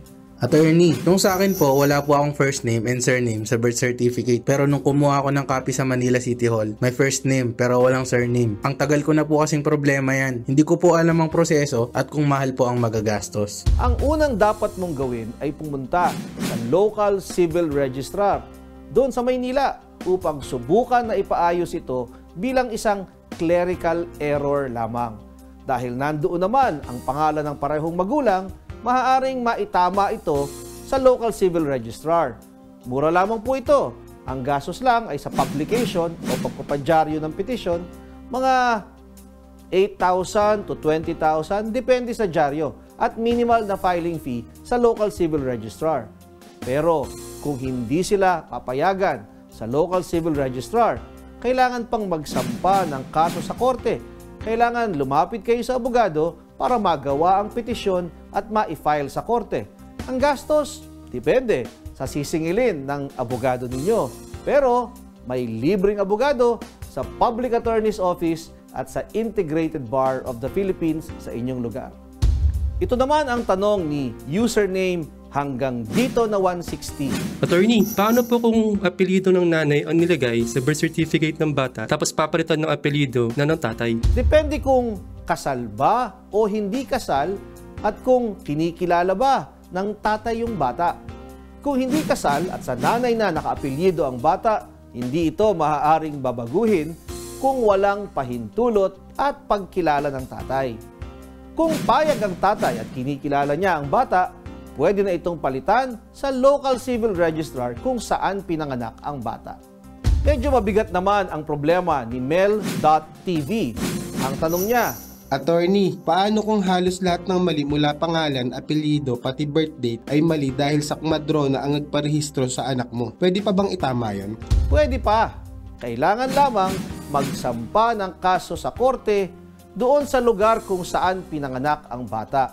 Attorney, nung sa akin po, wala po akong first name and surname sa birth certificate. Pero nung kumuha ako ng copy sa Manila City Hall, may first name pero walang surname. Ang tagal ko na po kasing problema yan. Hindi ko po alam ang proseso at kung mahal po ang magagastos. Ang unang dapat mong gawin ay pumunta sa local civil registrar doon sa Maynila upang subukan na ipaayos ito bilang isang clerical error lamang. Dahil nandoon naman ang pangalan ng parehong magulang, maaaring maitama ito sa local civil registrar. Mura lamang po ito. Ang gastos lang ay sa publication o pagpapadyaryo ng petisyon, mga 8,000 to 20,000 depende sa dyaryo at minimal na filing fee sa local civil registrar. Pero kung hindi sila papayagan sa local civil registrar, kailangan pang magsampa ng kaso sa korte. Kailangan lumapit kayo sa abogado para magawa ang petisyon at ma-file sa korte. Ang gastos, depende sa sisingilin ng abogado ninyo. Pero may libreng abogado sa Public Attorney's Office at sa Integrated Bar of the Philippines sa inyong lugar. Ito naman ang tanong ni username hanggang dito na 160. Attorney, paano po kung apelyido ng nanay ang nilagay sa birth certificate ng bata tapos papalitan ng apelyido na ng tatay? Depende kung kasal ba o hindi kasal at kung kinikilala ba ng tatay yung bata. Kung hindi kasal at sa nanay na nakaapelyido ang bata, hindi ito maaaring babaguhin kung walang pahintulot at pagkilala ng tatay. Kung payag ang tatay at kinikilala niya ang bata, pwede na itong palitan sa local civil registrar kung saan pinanganak ang bata. Medyo mabigat naman ang problema ni Mel.TV. Ang tanong niya, Attorney, paano kung halos lahat ng mali mula pangalan, apelyido, pati birth date ay mali dahil sa kumadrona ang nagparehistro sa anak mo? Pwede pa bang itama yon? Pwede pa. Kailangan lamang magsampa ng kaso sa korte doon sa lugar kung saan pinanganak ang bata.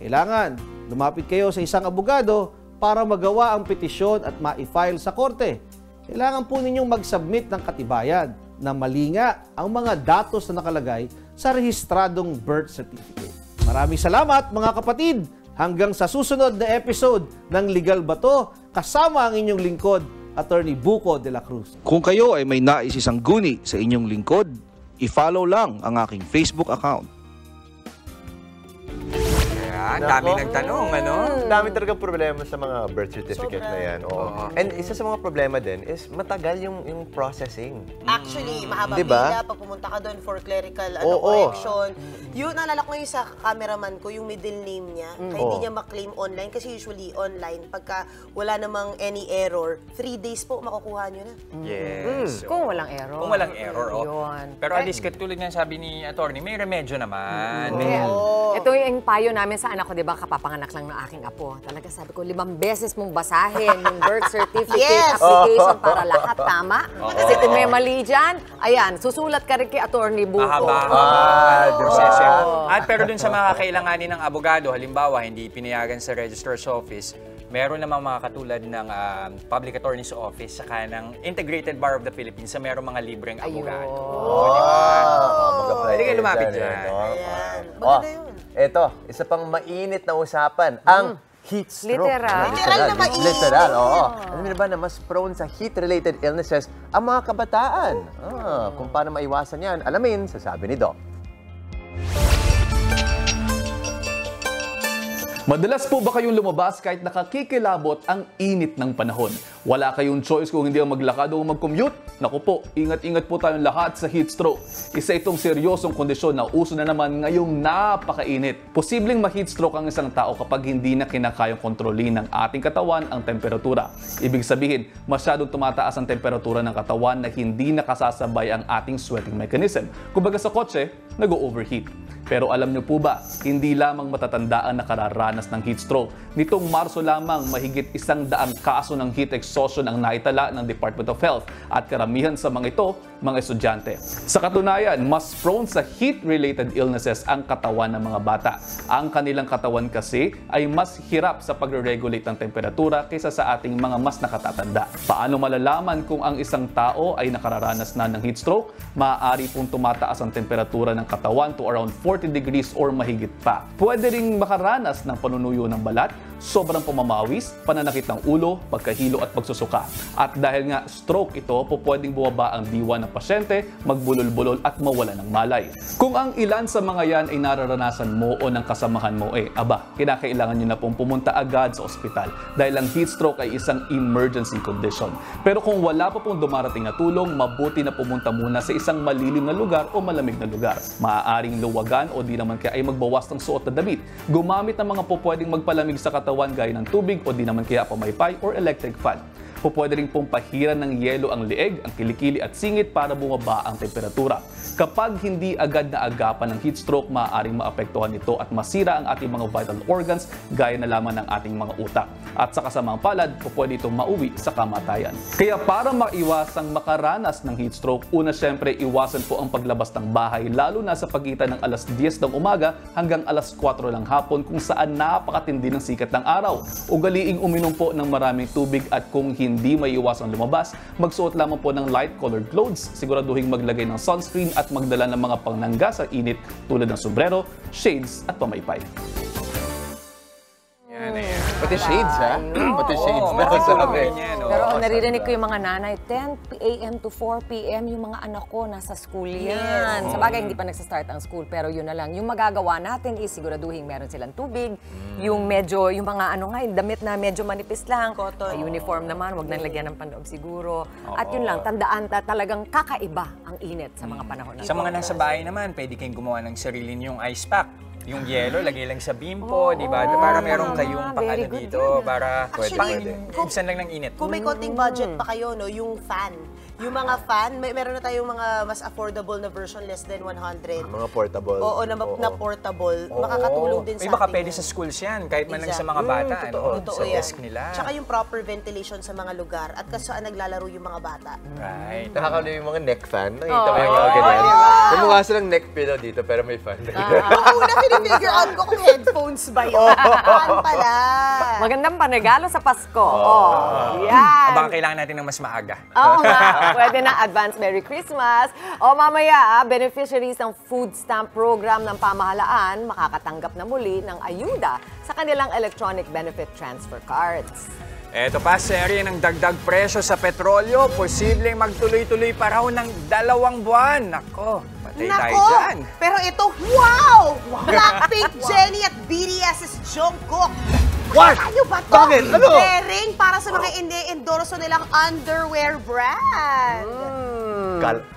Kailangan lumapit kayo sa isang abogado para magawa ang petisyon at ma-file sa korte. Kailangan po ninyong mag-submit ng katibayan na mali nga ang mga datos na nakalagay sa rehistradong birth certificate. Maraming salamat mga kapatid! Hanggang sa susunod na episode ng Legal Bato, kasama ang inyong lingkod, Attorney Buko de la Cruz. Kung kayo ay may nais isang guni sa inyong lingkod, i-follow lang ang aking Facebook account. Ang dami nagtanong, ano? Dami talaga problema sa mga birth certificate na yan. Oo. And isa sa mga problema din is matagal yung processing. Actually, mahaba Diba? pila pag pumunta ka doon for clerical Oo. correction. Yun, naalala ko yung sa cameraman ko, yung middle name niya. Kaya hindi niya maklaim online kasi usually online, pagka wala namang any error, 3 days po makukuha niyo na. Yes. Kung walang error. Kung walang error, Yun. Pero at least katulad nga sabi ni attorney, may remedyo naman. Ito yung payo namin sa anak ko, di ba, kapapanganak lang ng aking apo. Talaga sabi ko, 5 beses mong basahin yung birth certificate application para lahat tama. Kasi kung may mali dyan, ayan, susulat ka rin kay Attorney Buko. Mahaba. At pero dun sa mga kailanganin ng abogado, halimbawa, hindi pinayagan sa registrar's office, meron namang mga katulad ng Public Attorney's Office saka ng Integrated Bar of the Philippines sa meron mga libreng abogado. Pwede kayo lumapit dyan. Maganda yun. Ito, isa pang mainit na usapan, ang heat stroke. Literal na mainit. Literal, oo. Alam niyo ba na mas prone sa heat-related illnesses ang mga kabataan? Kung paano maiwasan yan, alamin sa sabi ni Doc. Madalas po ba kayong lumabas kahit nakakikilabot ang init ng panahon? Wala kayong choice kung hindi ang maglakad o mag-commute? Naku po, ingat-ingat po tayong lahat sa heat stroke. Isa itong seryosong kondisyon na uso na naman ngayong napakainit. Posibleng ma-heat stroke ang isang tao kapag hindi na kinakayang kontrolin ng ating katawan ang temperatura. Ibig sabihin, masyadong tumataas ang temperatura ng katawan na hindi nakasasabay ang ating sweating mechanism. Kumbaga sa kotse, nag-overheat. Pero alam niyo po ba, hindi lamang matatanda ang nakararanas ng heat stroke. Nitong Marso lamang, mahigit 100 kaso ng heat exhaustion ang naitala ng Department of Health at karamihan sa mga ito, mga estudyante. Sa katunayan, mas prone sa heat-related illnesses ang katawan ng mga bata. Ang kanilang katawan kasi ay mas hirap sa pagre-regulate ng temperatura kaysa sa ating mga mas nakatatanda. Paano malalaman kung ang isang tao ay nakararanas na ng heat stroke? Maaari pong tumataas ang temperatura ng katawan to around 40 degrees or mahigit pa. Pwede ring makaranas ng panunuyo ng balat, sobrang pumamawis, pananakit ng ulo, pagkahilo at pagsusuka. At dahil nga stroke ito, pwedeng bumaba ang diwa ng pasyente, magbulol-bulol at mawala ng malay. Kung ang ilan sa mga yan ay nararanasan mo o ng kasamahan mo, kinakailangan nyo na pong pumunta agad sa ospital dahil ang heat stroke ay isang emergency condition. Pero kung wala pa pong dumarating na tulong, mabuti na pumunta muna sa isang malilim na lugar o malamig na lugar. Maaaring luwagan o di naman kaya ay magbawas ng suot na damit. Gumamit ng mga pwedeng magpalamig sa katawan gaya ng tubig o di naman kaya pamaypay or electric fan. Pwede rin pong pahiran ng yelo ang leeg, ang kilikili at singit para bumaba ang temperatura. Kapag hindi agad na agapan ng heat stroke, maaaring maapektuhan ito at masira ang ating mga vital organs gaya na lamang ng ating mga utak. At sa kasamang palad, pwede itong mauwi sa kamatayan. Kaya para maiwasang makaranas ng heat stroke, una syempre iwasan po ang paglabas ng bahay lalo na sa pagitan ng alas 10 ng umaga hanggang alas 4 ng hapon kung saan napakatindi ng sikat ng araw. Ugaliing uminom po ng maraming tubig at kung hindi maiiwasang lumabas, magsuot lamang po ng light-colored clothes, siguraduhin maglagay ng sunscreen at magdala ng mga pangnangga sa init tulad ng sombrero, shades at pamaypay. Pati shades, ha? Pati shades na sabi. Pero naririnig ko yung mga nanay, 10 a.m. to 4 p.m. yung mga anak ko nasa school yan. Sa bagay, hindi pa nagsastart ang school, pero yun na lang. Yung magagawa natin is siguraduhin meron silang tubig, yung medyo, yung mga yung damit na medyo manipis lang, uniform naman, wag nang lagyan ng panloob siguro. At yun lang, tandaan talagang kakaiba ang init sa mga panahon na. Sa mga nasa bahay naman, pwede kayong gumawa ng sarili niyong ice pack. Yung yelo, lagay lang sa bimpo, di ba? Para meron kayong pang-ano dito, para pang-ibsan lang ng init. Kung may konting budget pa kayo, no, yung fan. Yung mga fan, meron na tayong mga mas affordable na version, less than 100. Mga portable. Oo, na portable. Makakatulong din sa baka pwede sa schools yan, kahit man lang sa mga bata, sa desk nila. Tsaka yung proper ventilation sa mga lugar at saan naglalaro yung mga bata. Right. Nakakano yung mga neck fan. Nakita mo yung mga ganyan. Kumukha silang neck pillow dito, pero may fan. Una, pinifigure out ko kung headphones ba yun. Fan pala. Magandang panregalo sa Pasko. Yan. Baka kailangan natin ng mas maaga. Oo nga. Pwede na advance Merry Christmas. O mamaya, beneficiaries ng food stamp program ng pamahalaan makakatanggap na muli ng ayuda sa kanilang electronic benefit transfer cards. Eto pa, serye ng dagdag presyo sa petrolyo. Posibleng magtuloy-tuloy pa raw ng 2 buwan. Nako, patay tayo dyan. Pero ito, wow! Blackpink, Jennie at BTS's Jungkook. What? Ano ba to? Bakit? Ano? Bearing para sa mga endorso nilang underwear brand.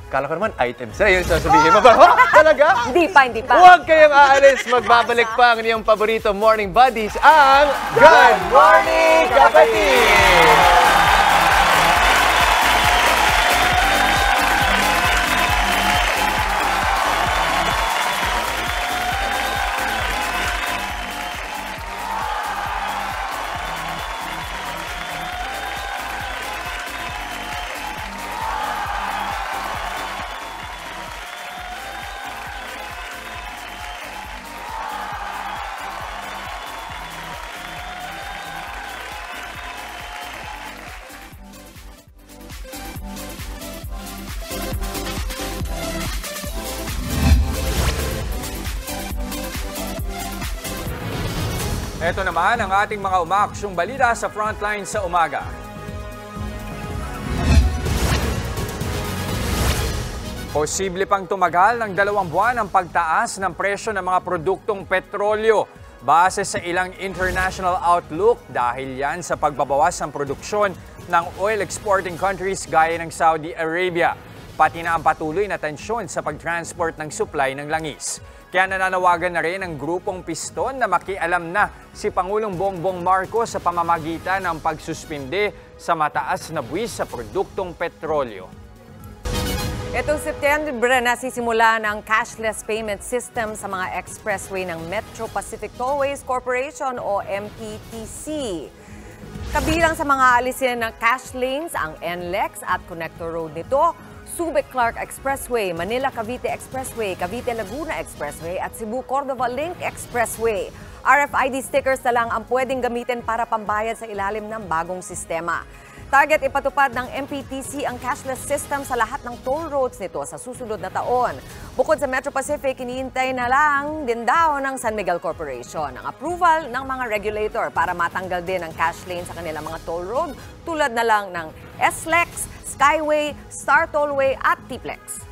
Kala ko naman items na yun. Sasabihin mo ba? Talaga? Hindi pa. Huwag kayong aalis. Magbabalik pa ang inyong paborito morning buddies, ang Good Morning Kapatid! Ito naman ang ating mga umaaksyong balita sa Frontline sa umaga. Posible pang tumagal ng 2 buwan ang pagtaas ng presyo ng mga produktong petrolyo base sa ilang international outlook dahil yan sa pagbabawas ng produksyon ng oil exporting countries gaya ng Saudi Arabia, pati na ang patuloy na tensyon sa pagtransport ng supply ng langis. Kaya nananawagan na rin ang grupong Piston na makialam na si Pangulong Bongbong Marcos sa pamamagitan ng pagsuspinde sa mataas na buwis sa produktong petrolyo. Itong September na sisimula ng cashless payment system sa mga expressway ng Metro Pacific Tollways Corporation o MPTC. Kabilang sa mga alisin ng cash lanes ang NLEX at connector road nito, Subic-Clark Expressway, Manila-Cavite Expressway, Cavite-Laguna Expressway at Cebu-Cordova Link Expressway. RFID stickers na lang ang pwedeng gamitin para pambayad sa ilalim ng bagong sistema. Target ipatupad ng MPTC ang cashless system sa lahat ng toll roads nito sa susunod na taon. Bukod sa Metro Pacific, hinihintay na lang din daw ng San Miguel Corporation ang approval ng mga regulator para matanggal din ang cash lane sa kanilang mga toll road tulad na lang ng SLEX, Skyway, Star Tollway at T-Plex.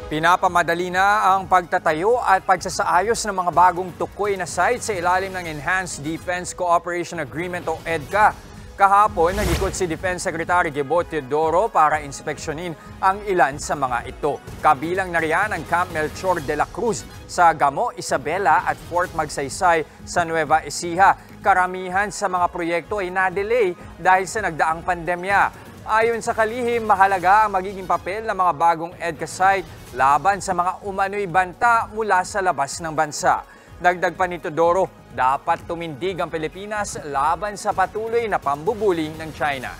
Pinapamadali na ang pagtatayo at pagsasaayos ng mga bagong tukoy na site sa ilalim ng Enhanced Defense Cooperation Agreement o EDCA. Kahapon, nag-ikot si Defense Secretary Gebo Teodoro para inspeksyonin ang ilan sa mga ito. Kabilang na riyan ang Camp Melchor de la Cruz sa Gamo, Isabela at Fort Magsaysay sa Nueva Ecija. Karamihan sa mga proyekto ay na-delay dahil sa nagdaang pandemya. Ayon sa kalihim, mahalaga ang magiging papel ng mga bagong EDCA site laban sa mga umano'y banta mula sa labas ng bansa. Dagdag pa ni Teodoro, dapat tumindig ang Pilipinas laban sa patuloy na pambubuling ng China.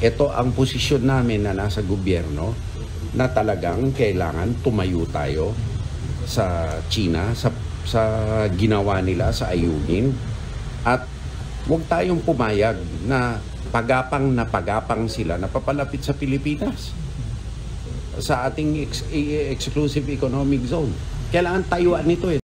Ito ang posisyon namin na nasa gobyerno na talagang kailangan tumayo tayo sa China, sa ginawa nila sa ayungin at huwag tayong pumayag na pagapang sila na papalapit sa Pilipinas sa ating exclusive economic zone. Kailangan tayuan nito eh.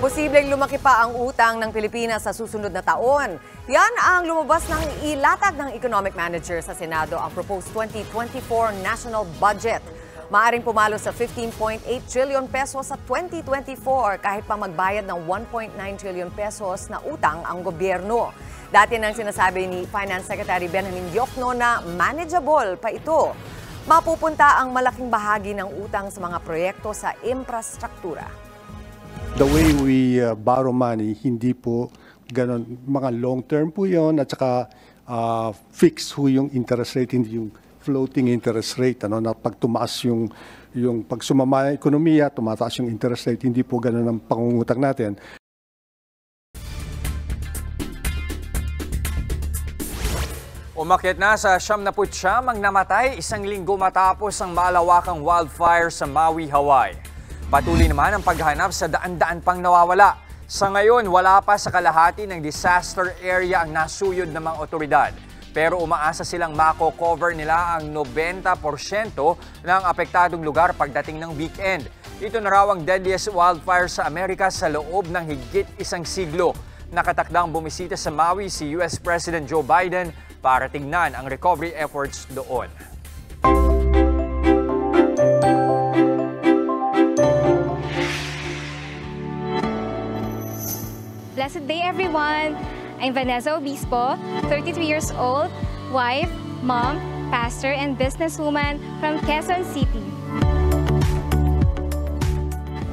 Posibleng lumaki pa ang utang ng Pilipinas sa susunod na taon. Yan ang lumabas ng ilatag ng economic manager sa Senado ang proposed 2024 national budget. Maaring pumalo sa 15.8 trillion pesos sa 2024 kahit pa magbayad ng 1.9 trillion pesos na utang ang gobyerno. Dati nang sinasabi ni Finance Secretary Benjamin Diokno na manageable pa ito. Mapupunta ang malaking bahagi ng utang sa mga proyekto sa infrastruktura. The way we borrow money, hindi po ganun, mga long term po yon at saka fixed ho yung interest rate, hindi yung floating interest rate. Na pag tumaas yung pag sumama yung ekonomiya, tumataas yung interest rate, hindi po ganun ang pangungutang natin. Umakyat na sa 79 ang namatay isang linggo matapos ang malawakang wildfire sa Maui, Hawaii. Patuloy naman ang paghahanap sa daan-daan pang nawawala. Sa ngayon, wala pa sa kalahati ng disaster area ang nasuyod ng mga otoridad. Pero umaasa silang mako-cover nila ang 90% ng apektadong lugar pagdating ng weekend. Ito na raw ang deadliest wildfire sa Amerika sa loob ng higit isang siglo. Nakatakdang bumisita sa Maui si US President Joe Biden para tingnan ang recovery efforts doon. Blessed day, everyone! I'm Vanessa Obispo, 33 years old, wife, mom, pastor, and businesswoman from Quezon City.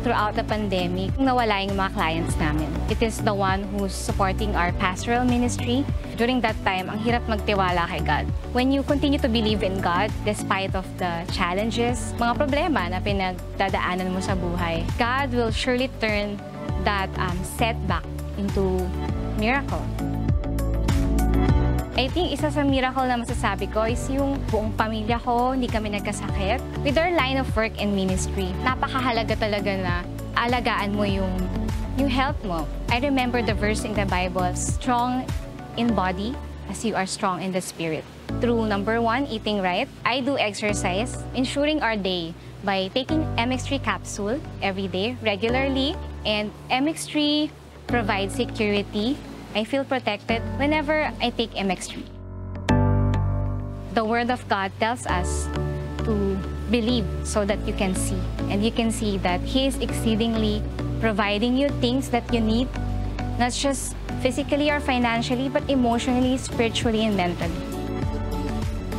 Throughout the pandemic, nawala yung mga clients namin. It is the one who's supporting our pastoral ministry. During that time, ang hirap magtiwala kay God. When you continue to believe in God, despite of the challenges, mga problema na pinagdadaanan mo sa buhay, God will surely turn that setback into miracle. I think isa sa miracle na masasabi ko is yung buong pamilya ko, hindi kami nagkasakit. With our line of work and ministry, napakahalaga talaga na alagaan mo yung health mo. I remember the verse in the Bible, strong in body as you are strong in the spirit. Through number 1, eating right, I do exercise, ensuring our day by taking MX3 capsule every day, regularly, and MX3 provides security. I feel protected whenever I take MX3. The Word of God tells us to believe so that you can see. And you can see that He is exceedingly providing you things that you need, not just physically or financially, but emotionally, spiritually, and mentally.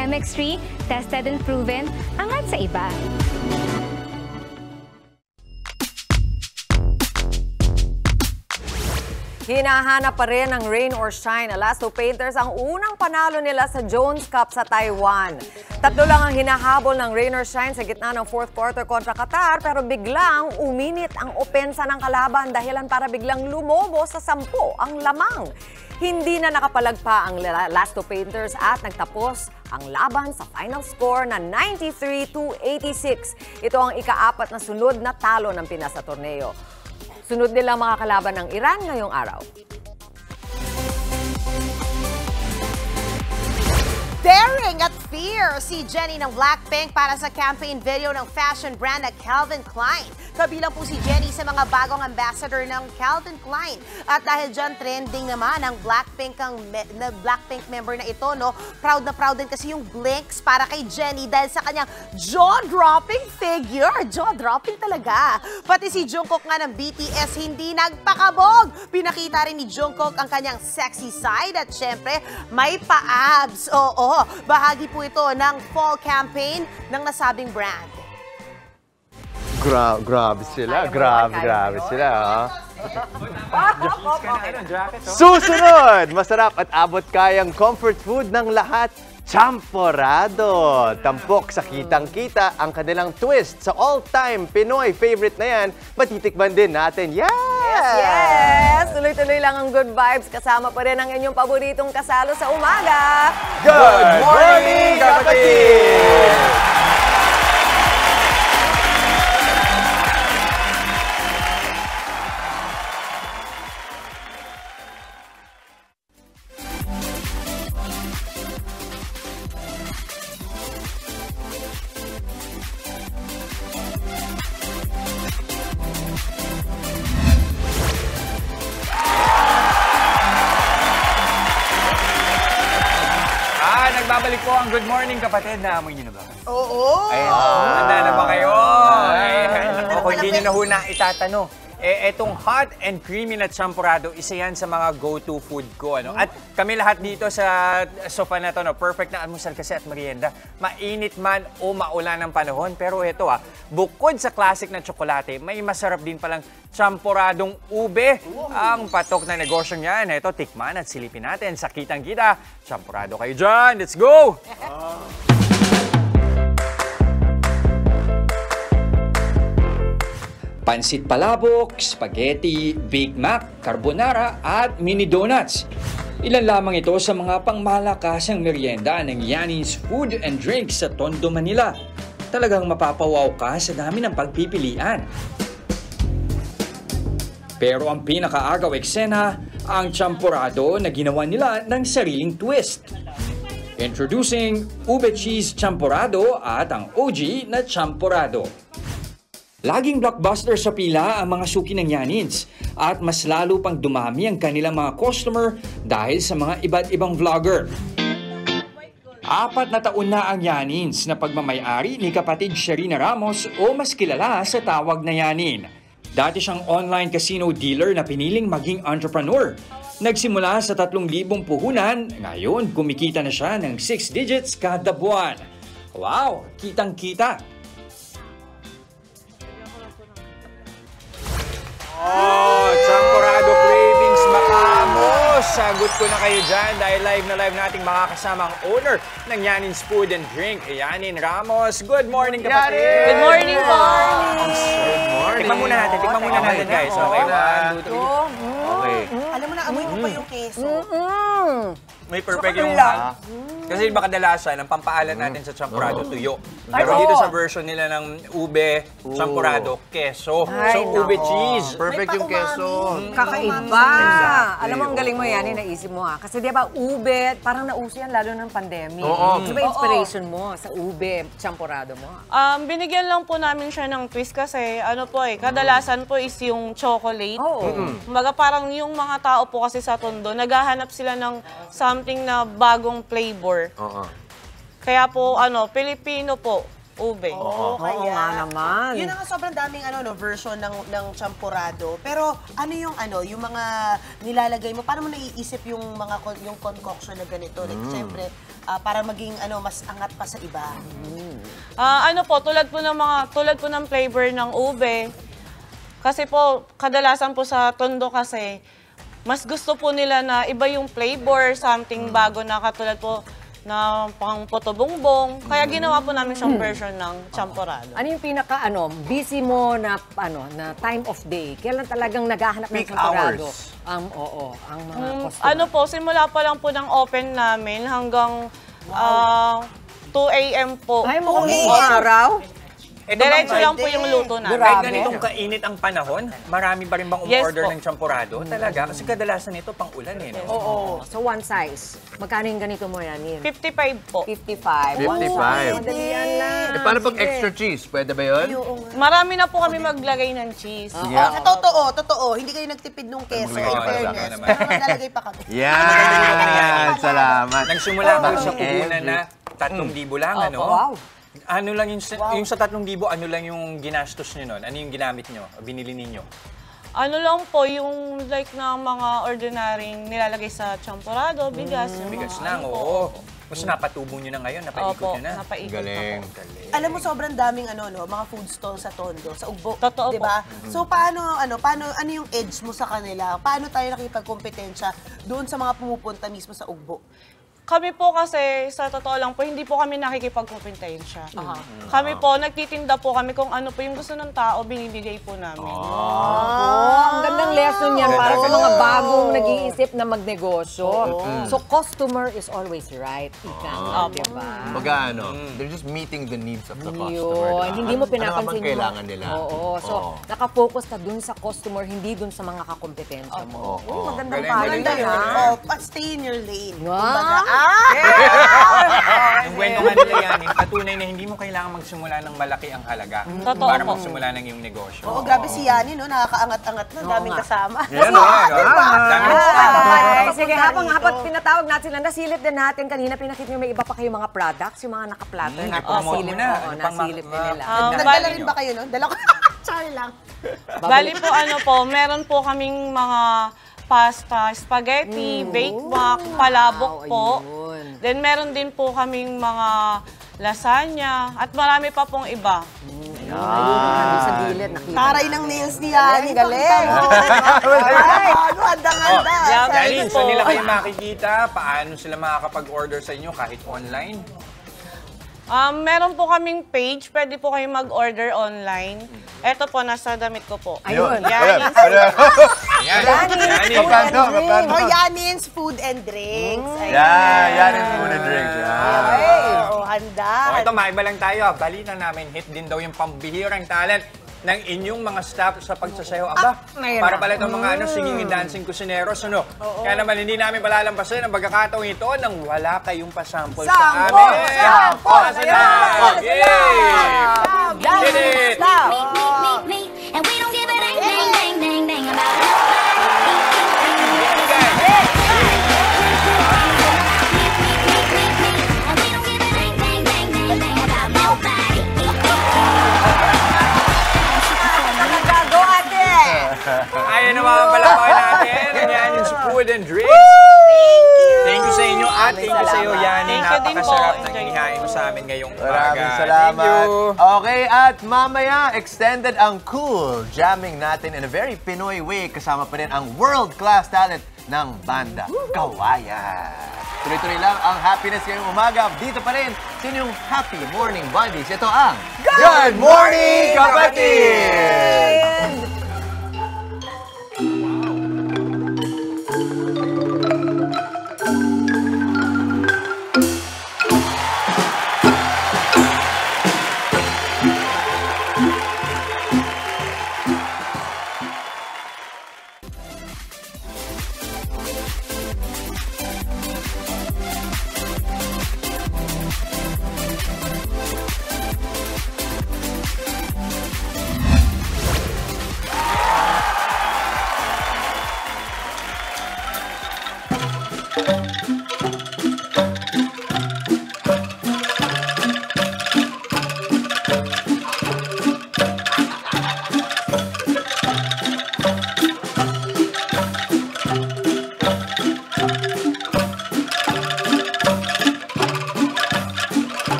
MX3, tested and proven, angat sa iba. Hinahanap pa rin ng rain or shine. Elasto Painters ang unang panalo nila sa Jones Cup sa Taiwan. 3 lang ang hinahabol ng rain or shine sa gitna ng 4th quarter kontra Qatar, pero biglang uminit ang opensa ng kalaban dahilan para biglang lumobo sa 10 ang lamang. Hindi na nakapalagpa ang Elasto Painters at nagtapos ang laban sa final score na 93-86. Ito ang ika-4 na sunod na talo ng Pinas sa torneo. Sunod nila mga kalaban ng Iran ngayong araw. Daring at fear si Jennie ng Blackpink para sa campaign video ng fashion brand na Calvin Klein. Kabilang po si Jennie sa mga bagong ambassador ng Calvin Klein. At dahil dyan, trending naman ang Blackpink member na ito, no? Proud na proud din kasi yung blinks para kay Jennie dahil sa kanyang jaw-dropping figure. Jaw-dropping talaga. Pati si Jungkook nga ng BTS hindi nagpakabog. Pinakita rin ni Jungkook ang kanyang sexy side at syempre may pa-abs. Oo, bahagi po ito ng fall campaign ng nasabing brand. Grabe sila. Grabe sila. Susunod! Masarap at abot kayang comfort food ng lahat. Champorado! Tampok sa kitang-kita ang kanilang twist sa all-time Pinoy favorite na yan. Matitikman din natin. Yes! Tuloy-tuloy lang ang good vibes. Kasama pa rin ang inyong paboritong kasalo sa umaga. Good morning, kapatid! Nagbabalik po ang Good Morning Kapatid. Naamoy niyo na ba? Oo! Ay, handa na ba kayo? Kung hindi niyo na ho na itatanong. Etong hot and creamy na champorado, isa yan sa mga go-to food ko. Ano? At kami lahat dito sa sofa na to, no? Perfect na almusal kasi at merienda. Mainit man o maulan ng panahon. Pero ito bukod sa classic na tsokolate, may masarap din palang champoradong ube. Ang patok na negosyo niyan. Ito, tikman at silipin natin sa kitang-kita. Champorado kayo dyan. Let's go! Pansit palabok, spaghetti, Big Mac, carbonara at mini donuts. Ilan lamang ito sa mga pangmalakasang merienda ng Yanni's Food and Drinks sa Tondo, Manila. Talagang mapapawaw ka sa dami ng pagpipilian. Pero ang pinakaagaw eksena, ang champorado na ginawa nila ng sariling twist. Introducing ube cheese champorado at ang OG na champorado. Laging blockbuster sa pila ang mga suki ng Yanni's at mas lalo pang dumami ang kanilang mga customer dahil sa mga iba't ibang vlogger. 4 na taon na ang Yanni's na pagmamayari ni kapatid Sherina Ramos o mas kilala sa tawag na Yanin. Dati siyang online casino dealer na piniling maging entrepreneur. Nagsimula sa 3,000 puhunan, ngayon kumikita na siya ng 6 digits kada buwan. Wow, kitang-kita! Champorado cravings makamos. Sagot ko na kayo dyan dahil live na live nating makakasama ang owner ng Yanni's Food and Drink, Yanin Ramos. Good morning, kapatid! Good morning po! Good morning! Tikman muna natin, guys. Okay, 1, 2, 3. Okay. Alam mo na, amoy ko pa yung keso. May perfect yung kasi iba kadalasan, ang pampaalat natin sa champorado, tuyo. Pero dito sa version nila ng ube, champorado, keso. So, ube cheese. Perfect yung keso. Kakaiba. Alam mo, ang galing mo yan, naisip mo Kasi di ba, ube, parang nauso yan lalo ng pandemic. Di ba inspiration mo sa ube, champorado mo? Binigyan lang po namin siya ng twist kasi, kadalasan po is yung chocolate. Kumbaga parang yung mga tao po kasi sa Tondo, naghahanap sila ng something na bagong flavor. Kaya po, Pilipino po, ube. Oo, kaya. nga naman. Yun ang sobrang daming version ng champorado. Pero yung mga nilalagay mo, paano mo naiisip yung concoction na ganito? Like, siyempre, para maging mas angat pa sa iba. Tulad po ng flavor ng ube. Kasi po, kadalasan po sa Tondo kasi, mas gusto po nila na iba yung flavor, something bago na katulad po na pang puto bongbong. Kaya ginawa po namin siyang version ng champorado. Ano yung pinaka busy mo na na time of day? Kailan talagang naghahanap ng champorado? Ang mga customer. Ano po, simula pa lang po ng open namin hanggang 2 a.m. po. Ay, mukhang araw? Diretso lang po yung luto namin. Kahit ganitong kainit ang panahon, marami pa rin bang umorder ng champorado? Talaga? Kasi kadalasan ito pang ulan eh. No? Oo. So, one size. Magkano yung ganito mo yan? 55 po. 55. 55. Madali yan lang. Paano pag extra cheese? Pwede ba yun? Marami na po kami maglagay ng cheese. Sa totoo. Hindi kayo nagtipid ng keso. In fairness. Pero nalagay pa kami. Yan! Salamat. Nagsimula po sa kukunan na 3,000 lang, ano? Wow. Ano lang yung sa 3,000, ano lang yung ginastos niyo nun? Ano yung ginamit niyo? Binili ninyo? Ano lang po, yung like na mga ordinaryong nilalagay sa champorado, bigas. Bigas lang, oo. Mas napatubo nyo na ngayon, napaikot nyo na. Napaikot. Galing. Alam mo, sobrang daming mga food stall sa Tondo, sa Ugbo. Totoo di ba? So, paano yung edge mo sa kanila? Paano tayo nakipagkompetensya doon sa mga pumupunta mismo sa Ugbo? Kami po kasi, sa totoo lang po, hindi po kami nakikipagkompetensya. Kami po, nagtitinda po kami kung ano po yung gusto ng tao, binibigay po namin. Ang gandang lesson yan para sa mga bagong nag-iisip na magnegosyo. So, customer is always right. Ika nga, diba? Baga they're just meeting the needs of the customer. Yun, hindi mo Ano pinapansin nga kailangan nila? Oo. So, nakafocus ka dun sa customer, hindi dun sa mga kakompetensya mo. Magandang payo yan. Stay in your lane. Yung kwento nga nila yan, patunay na hindi mo kailangan magsimula ng malaki ang halaga para magsimula ng iyong negosyo. Oo, grabe si Yani, no? Nakakaangat-angat na. Daming kasama. Yan o. Sige, habang pinatawag natin sila, nasilip din natin kanina, pinakita nyo may iba pa kayong mga products, yung mga naka-platter. Nasilip na. Nasilip din nila. Nagdala rin ba kayo, no? Dala ko. Sorry lang. Bali po, meron po kaming mga pasta, spaghetti, baked mac, palabok po. Then meron din po kaming mga lasagna at marami pa pong iba. Sa gilid, nakita. Taray ng nails ni Yani. Galing. Handang-handa. Yani, so nila kayo makikita, paano sila makakapag-order sa inyo kahit online? Meron po kaming page, pwede po kayo mag-order online. Ito po, nasa damit ko po. Ayun. Yanin's Food and Drinks. Yanin's Food and Drinks. Handa. Ito, maiba lang tayo. Balita namin, hit din daw yung pambihirang talent ng inyong mga staff sa pagsasayaw. Para pala itong mga singing and dancing kusineros, Kaya naman hindi namin palalampasin ang pagkakataong ito nang wala kayong pasample sa amin. Sample! Yay! Get it! And we don't give a dang, dang, dang, dang, dang about nobody. And we don't give a dang, dang, dang, dang, dang about nobody. Go, ate! Ayun na mga palakpakan natin. Yan yung Food and Drinks. Thank you sa inyo at thank you sa iyo, Yani. Napakasarap ng inihain mo sa amin ngayong umaga. Maraming salamat. Okay, at mamaya, extended ang cool jamming natin in a very Pinoy way. Kasama pa rin ang world-class talent ng banda Kawayan. Tuloy-tuloy lang ang happiness ngayong umaga. Dito pa rin sa inyong Happy Morning Buddies. Ito ang Good Morning Kapatid!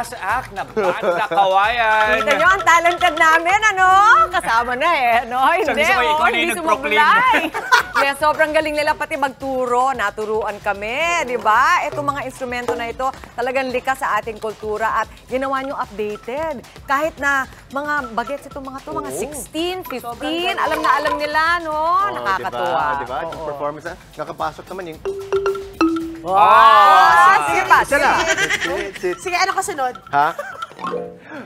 class act na Banda Kawayan. Kita nyo, ang talented namin, ano? Kasama na eh, no? Hindi, gusto ko, ikaw na yung hindi nag-proclaim. sumablay. Kaya sobrang galing nila pati magturo. Naturuan kami, di ba? Itong mga instrumento na ito, talagang likas sa ating kultura at ginawa nyo updated. Kahit na mga bagets itong mga to, mga 16, 15, alam na alam nila, no? Nakakatuwa. Diba? Yung performance na, nakapasok naman yung... Sige pa, sige. Sige, ano kasunod? Ha?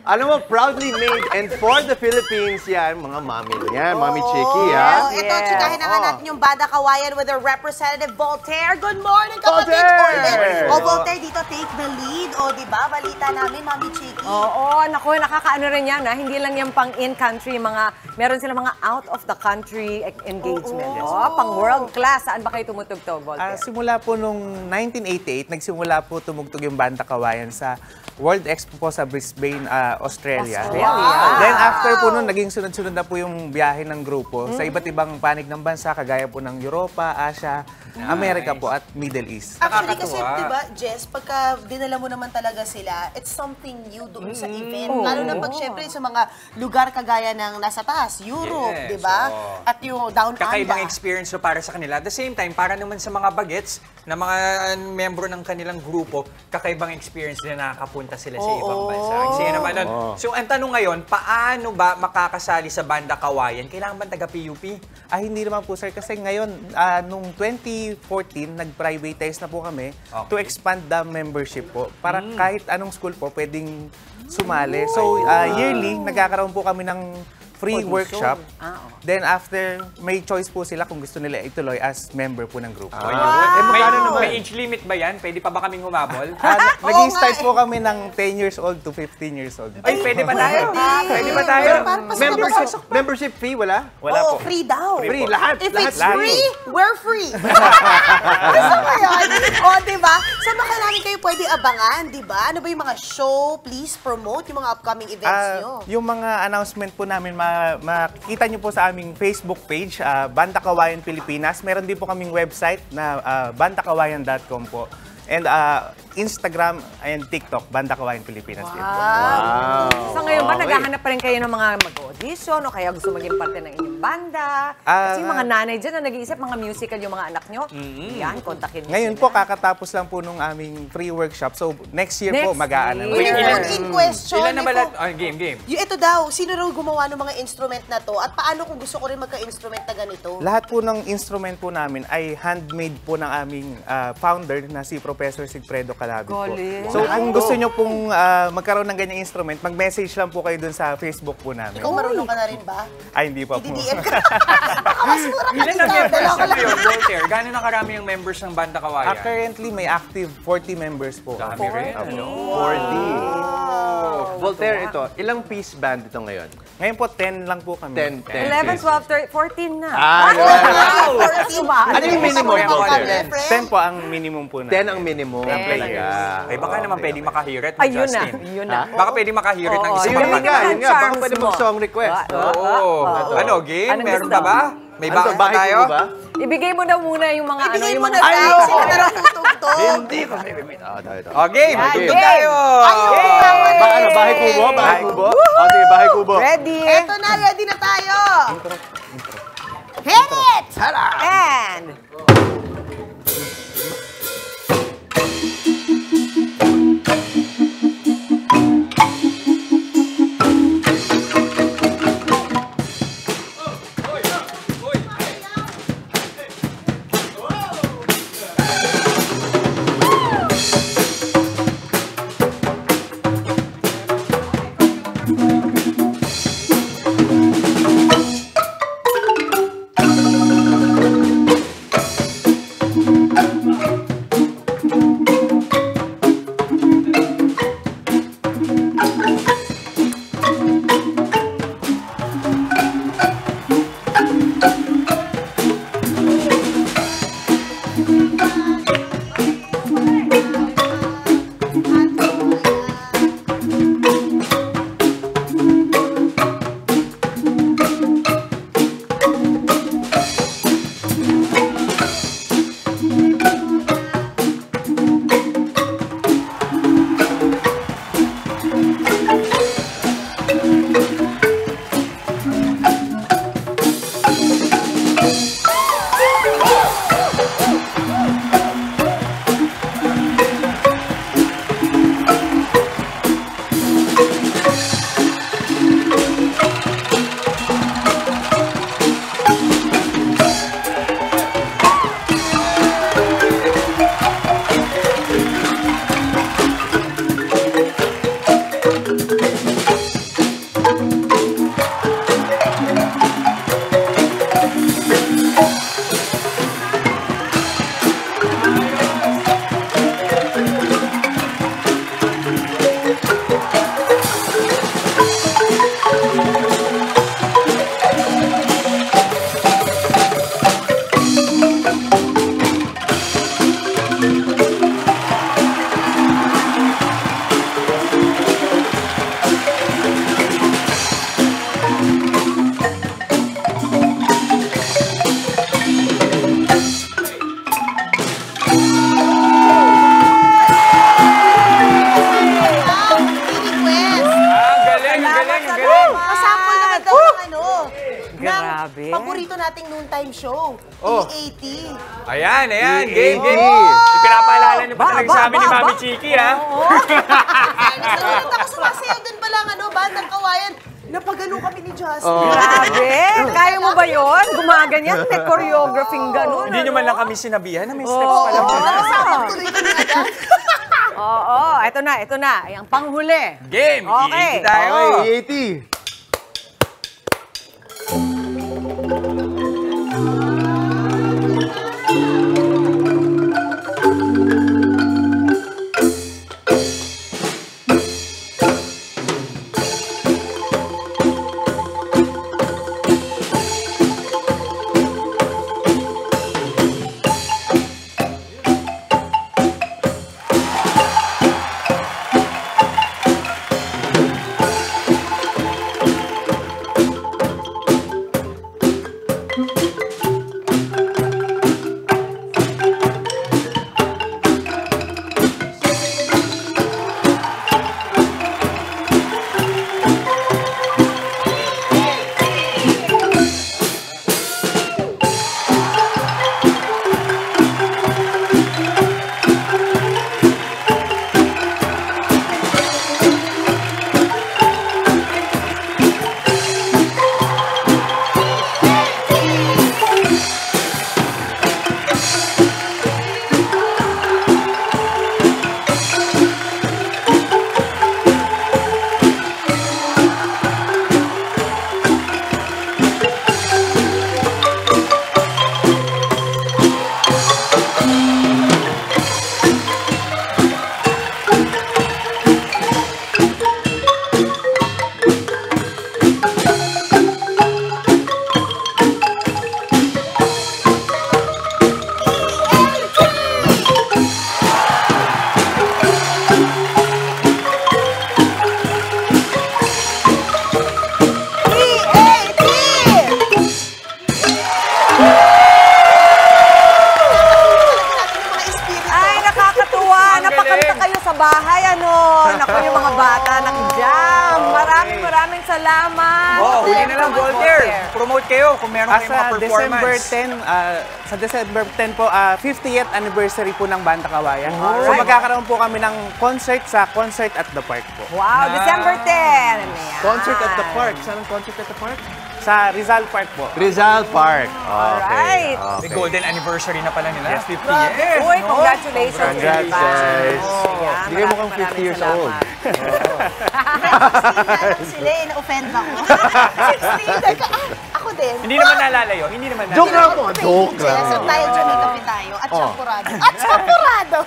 Alam mo, proudly made and for the Philippines yan, mga mami yan, Mami Chicky, ha? Ito, chikahin na nga natin yung Banda Kawayan with our representative, Voltaire. Good morning, kapatid! Voltaire! Voltaire, dito take the lead. O, di ba? Balita namin, Mami Chicky. Oo, naku, nakakaano rin yan, ha? Hindi lang yan pang in-country, meron sila mga out-of-the-country engagement. Pang world class. Saan ba kayo tumutugtog, Voltaire? Simula po nung 1988, nagsimula po tumugtog yung Banda Kawayan sa World Expo po sa Brisbane, Australia. Then after po nun, naging sunod-sunod na po yung biyahe ng grupo sa iba't ibang panig ng bansa, kagaya po ng Europa, Asia, Amerika po at Middle East. Actually, kasi, di ba, Jess, pagka dinala mo naman talaga sila, it's something new doon sa event. Lalo na pag, syempre, sa mga lugar kagaya ng nasa taas, Europe, di ba? At yung down under. Kakaibang experience so para sa kanila. At the same time, para naman sa mga bagets na mga membro ng kanilang grupo, kakaibang experience na nakakapunta sila sa ibang bansa. Sige naman nun. So, ang tanong ngayon, paano ba makakasali sa Banda Kawayan? Kailangan ba taga-PUP? Hindi naman po, sir. Kasi ngayon, nung 2014, nag-privatize na po kami to expand the membership po. Para kahit anong school po, pwedeng sumali. So, yearly, nagkakaroon po kami ng free workshop. Then after, may choice po sila kung gusto nila ituloy as member po ng grupo. May age limit ba yan? Pwede pa ba kaming humabol? Nag-start po kami ng 10 years old to 15 years old. Ay, pwede pa tayo? Pwede pa tayo? Membership fee, wala? Wala po. Free daw. Free, lahat. If it's free, we're free. Gusto mo yun? O, diba? Saan ba namin kayo pwede abangan, diba? Ano ba yung mga show? Please promote yung mga upcoming events nyo. Yung mga announcement po namin, makikita nyo po sa aming Facebook page, Banda Kawayan Pilipinas. Meron din po kaming website na bandakawayan.com po. And Instagram and TikTok, Banda Kawayan Pilipinas. Wow! So ngayon ba, naghahanap pa rin kayo ng mga mag-audition o kaya gusto maging parte ng inyong banda? Kasi yung mga nanay dyan na nag-iisip, mga musical yung mga anak nyo, yan, kontakin nyo ngayon sila. po, kakatapos lang po nung aming free workshop. So next year po, mag-aanan. In question. Ilan na ba lahat? Game. Ito daw, sino raw gumawa ng mga instrument na to? At paano kung gusto ko rin magka-instrument na ganito? Lahat po ng instrument po namin ay handmade po ng aming founder na si Professor Sigfredo Calabi po. So kung gusto nyo pong magkaroon ng ganyang instrument, mag-message lang po kayo dun sa Facebook po namin. Ikaw marunong ka na rin ba? Ay, hindi pa po. I-DM ka. Baka mas mura pa Ilan na members na ngayon, Voltaire? Gano'n na karami yung members ng Banda Kawayan? Currently, may active 40 members po. Dami rin. 40. Voltaire, ito, ilang piece band ito ngayon? Ngayon po, 10 lang po kami. 10. 11, 12, 14 na. Ano yung minimum, Voltaire? 10 po ang minimum po na. 10 ang minimum. Ay, baka naman pwedeng makahirit mo, Ayun Justin. na, yun na. Baka pwedeng makahirit ng isang Yun banda. nga. Baka pwede mag-song request. Ano, game? Meron ba ba? May baka ba tayo? Ibigay mo na muna yung mga ano, yung mga tao. Sila na raw tutugtog. Hindi ko. Game! Tugtog tayo! Bahay kubo? Bahay kubo? Sige, bahay kubo. Ready? Eto na, ready na tayo. Hit it! And... paborito nating noontime show. Oh. E80. Ayan, E80. game. Ipinapaalala niyo pa talaga sa amin ni Mami Chiki, ha? Nanonood ako sumasayaw din pala ang Bandang Kawayan. Napagano kami ni Justin. Grabe! Kaya mo ba yun? Gumaganyan? May choreographing gano'n. Hindi nyo man lang kami sinabihan na may steps pala. Tuloy kami agad. Oo, ito na. Ang panghuli. Game! Okay. E80 tayo. E80. Naku, yung mga bata nag-jam. Maraming salamat. Huli na lang, Volter. Promote kayo kung meron kayong mga performance. Sa December 10 po, 50th anniversary po ng Banda Kawayan. Alright. So magkakaroon po kami ng concert sa Concert at the Park po. Wow, December 10. Concert at the Park. Saan ang Concert at the Park? Sa Rizal Park po. Rizal Park. Alright. The golden anniversary na pala nila. Yes, 50 years. Uy, congratulations. Congrats, guys. Hindi kayo mukhang 50 years old. Sila, na-offend ako. 16, ako din. Hindi naman nalalayo. Hindi naman nalalayo. Joke lang po. Joke lang. So tayo dyan, may kape tayo. At champurado. At champurado!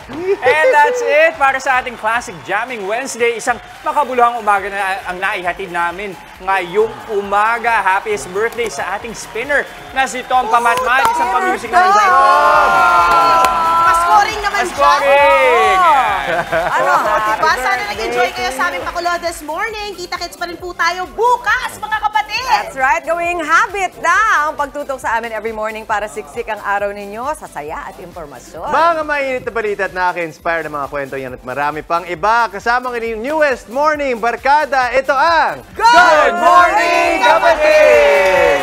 And that's it para sa ating Classic Jamming Wednesday. Isang makabuluhang umaga na ang naihatid namin ngayong umaga. Happiest birthday sa ating spinner na si Tom Pamatman. Isang pa-music naman sa ito. Pa-scoring naman Pa-scoring! Ano? Diba? Sana nag-enjoy kayo sa aming pakulo this morning. Kita-kits pa rin po tayo bukas, mga kapatid! That's right. Gawing habit na ang pagtutok sa amin every morning para siksik ang araw ninyo sa saya at impormasyon. Mga mainit na balita at nakaka-inspire ng mga kwento yan at marami pang iba. Kasama ng inyong newest morning barkada, ito ang Good Morning, Kapatid!